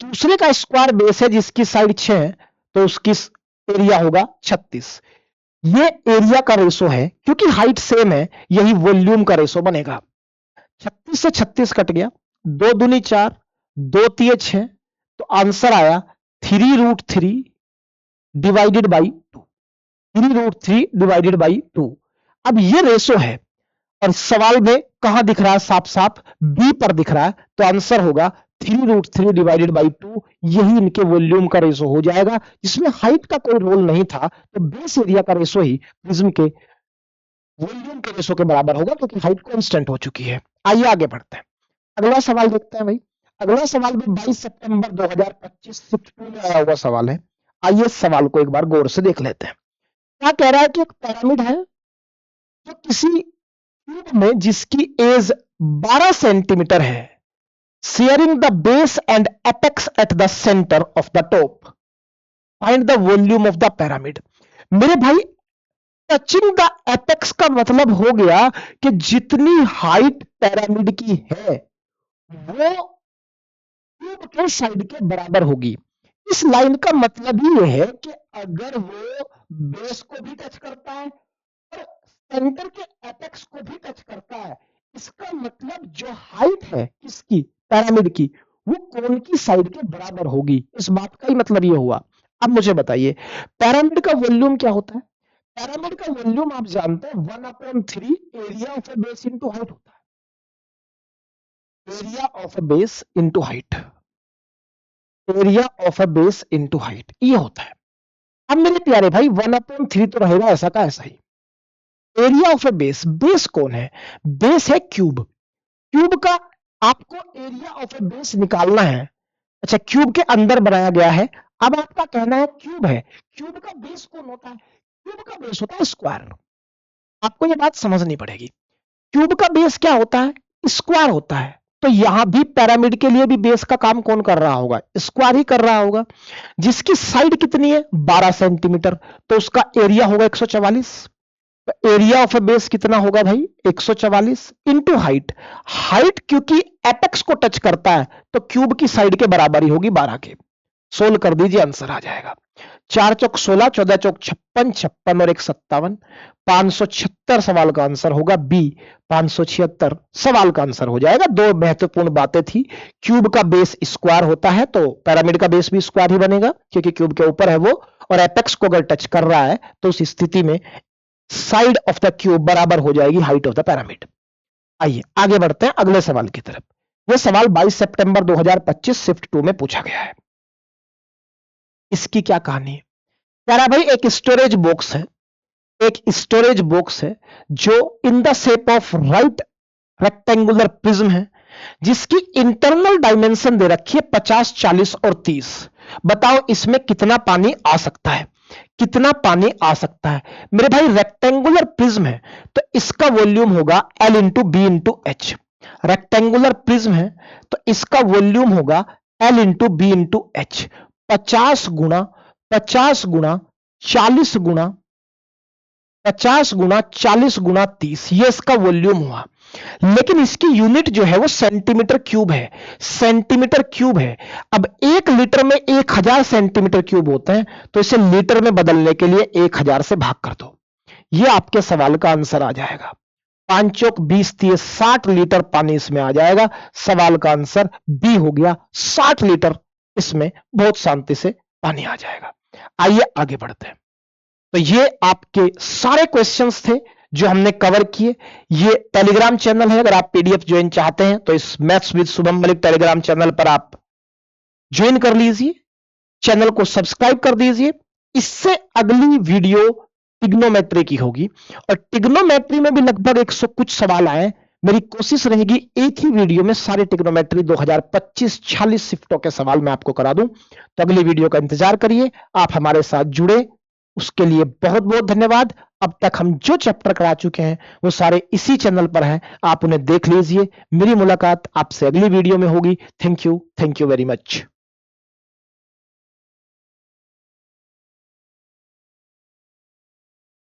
दूसरे का स्क्वायर बेस है जिसकी साइड 6 है, तो उसकी एरिया होगा 36। ये एरिया का रेशो है, क्योंकि हाइट सेम है यही वॉल्यूम का रेशो बनेगा। 36 से 36 कट गया, 2 दूनी 4, 2 तिये 6, तो आंसर आया 3√3 डिवाइडेड बाई 2, 3√3 डिवाइडेड बाई 2। अब ये रेशो है और सवाल में कहां दिख रहा है, साफ साफ बी पर दिख रहा है, तो आंसर होगा 3√3 डिवाइडेड बाई 2। यही इनके वॉल्यूम का रेशो हो जाएगा, जिसमें हाइट का कोई रोल नहीं था, तो बेस एरिया का रेशो ही प्रिज्म के वॉल्यूम के रेशो के बराबर होगा, क्योंकि हाइट कांस्टेंट हो चुकी है। आइए आगे बढ़ते हैं, अगला सवाल देखते हैं भाई। अगला सवाल भी 22 सितंबर 2025 शिफ्ट 2 में आया हुआ सवाल है। आइए सवाल को एक बार गौर से देख लेते हैं। क्या कह रहा है कि एक पिरामिड है जो किसी क्यूब में जिसकी एज 12 सेंटीमीटर है, sharing the base and apex at the centre of the top, find the volume of the pyramid. मेरे भाई टचिंग द एपेक्स का मतलब हो गया कि जितनी हाइट पिरामिड की है वो क्यूब के साइड के बराबर होगी। इस लाइन का मतलब ही यह है कि अगर वो बेस को भी टच करता है और सेंटर के एपेक्स को भी टच करता है, इसका मतलब जो हाइट है किसकी, पिरामिड की, वो कोन की साइड के बराबर होगी। इस बात का ही मतलब ये हुआ। अब मुझे बताइए पिरामिड का वॉल्यूम क्या होता है। पिरामिड का वॉल्यूम आप जानते हैं 1/3 area of a base into height होता है। Area of a base into height, area of a base into height, ये होता है। अब मेरे प्यारे भाई 1/3 तो रहेगा ऐसा का ऐसा ही। Area of a base, base कौन है, बेस है क्यूब। क्यूब का आपको एरिया ऑफ ए बेस निकालना है। अच्छा, क्यूब के अंदर बनाया गया है। अब आपका कहना है क्यूब है, क्यूब का बेस कौन होता है, क्यूब का बेस होता है स्क्वायर। आपको यह बात समझनी पड़ेगी, क्यूब का बेस क्या होता है, स्क्वायर होता है। तो यहां भी पिरामिड के लिए भी बेस का काम कौन कर रहा होगा, स्क्वायर ही कर रहा होगा। जिसकी साइड कितनी है 12 सेंटीमीटर, तो उसका एरिया होगा 144। तो एरिया ऑफ ए बेस कितना होगा भाई 144 इंटू हाइट। हाइट क्योंकि एपेक्स को टच करता है तो क्यूब की साइड के बराबर ही होगी 12 के। सोल्व कर दीजिए, आंसर आ जाएगा 4 चौक 16, 14 चौक 56, 56 और 1 57, 576 सवाल का आंसर होगा बी, 576 सवाल का आंसर हो जाएगा। दो महत्वपूर्ण बातें थी, क्यूब का बेस स्क्वायर होता है तो पिरामिड का बेस भी स्क्वायर ही बनेगा क्योंकि क्यूब के ऊपर है वो, और एपेक्स को अगर टच कर रहा है तो उस स्थिति में साइड ऑफ द क्यूब बराबर हो जाएगी हाइट ऑफ द पिरामिड। आइए आगे बढ़ते हैं अगले सवाल की तरफ। यह सवाल 22 सितंबर 2025 शिफ्ट 2 में पूछा गया है। इसकी क्या कहानी है, कह रहा भाई एक स्टोरेज बॉक्स है, एक स्टोरेज बॉक्स है जो in the shape of right rectangular prism है, जिसकी इंटरनल डायमेंशन दे रखी है 50, 40 और 30। बताओ इसमें कितना पानी आ सकता है, कितना पानी आ सकता है। मेरे भाई रेक्टेंगुलर प्रिज्म है तो इसका वॉल्यूम होगा L into b into h. Rectangular prism है तो इसका वॉल्यूम होगा L into b into h. 50 गुणा 40 गुणा 30, ये इसका वॉल्यूम हुआ। लेकिन इसकी यूनिट जो है वो सेंटीमीटर क्यूब है, सेंटीमीटर क्यूब है। अब 1 लीटर में 1000 सेंटीमीटर क्यूब होते हैं, तो इसे लीटर में बदलने के लिए 1000 से भाग कर दो। ये आपके सवाल का आंसर आ जाएगा। 5 चौक 20, 30, 60 लीटर पानी इसमें आ जाएगा। सवाल का आंसर बी हो गया, 60 लीटर इसमें बहुत शांति से पानी आ जाएगा। आइए आगे बढ़ते हैं। तो ये आपके सारे क्वेश्चंस थे जो हमने कवर किए। ये टेलीग्राम चैनल है, अगर आप पीडीएफ ज्वाइन चाहते हैं तो इस maths with Shubham Malik Telegram channel पर आप ज्वाइन कर लीजिए, चैनल को सब्सक्राइब कर दीजिए। इससे अगली वीडियो टिग्नोमेट्री की होगी, और टिग्नोमेट्री में भी लगभग 100 कुछ सवाल आए। मेरी कोशिश रहेगी एक ही वीडियो में सारे टिग्नोमेट्री 2025 46 शिफ्टों के सवाल मैं आपको करा दूं। तो अगली वीडियो का इंतजार करिए, आप हमारे साथ जुड़े, उसके लिए बहुत बहुत धन्यवाद। अब तक हम जो चैप्टर करा चुके हैं वो सारे इसी चैनल पर हैं, आप उन्हें देख लीजिए। मेरी मुलाकात आपसे अगली वीडियो में होगी। Thank you very much.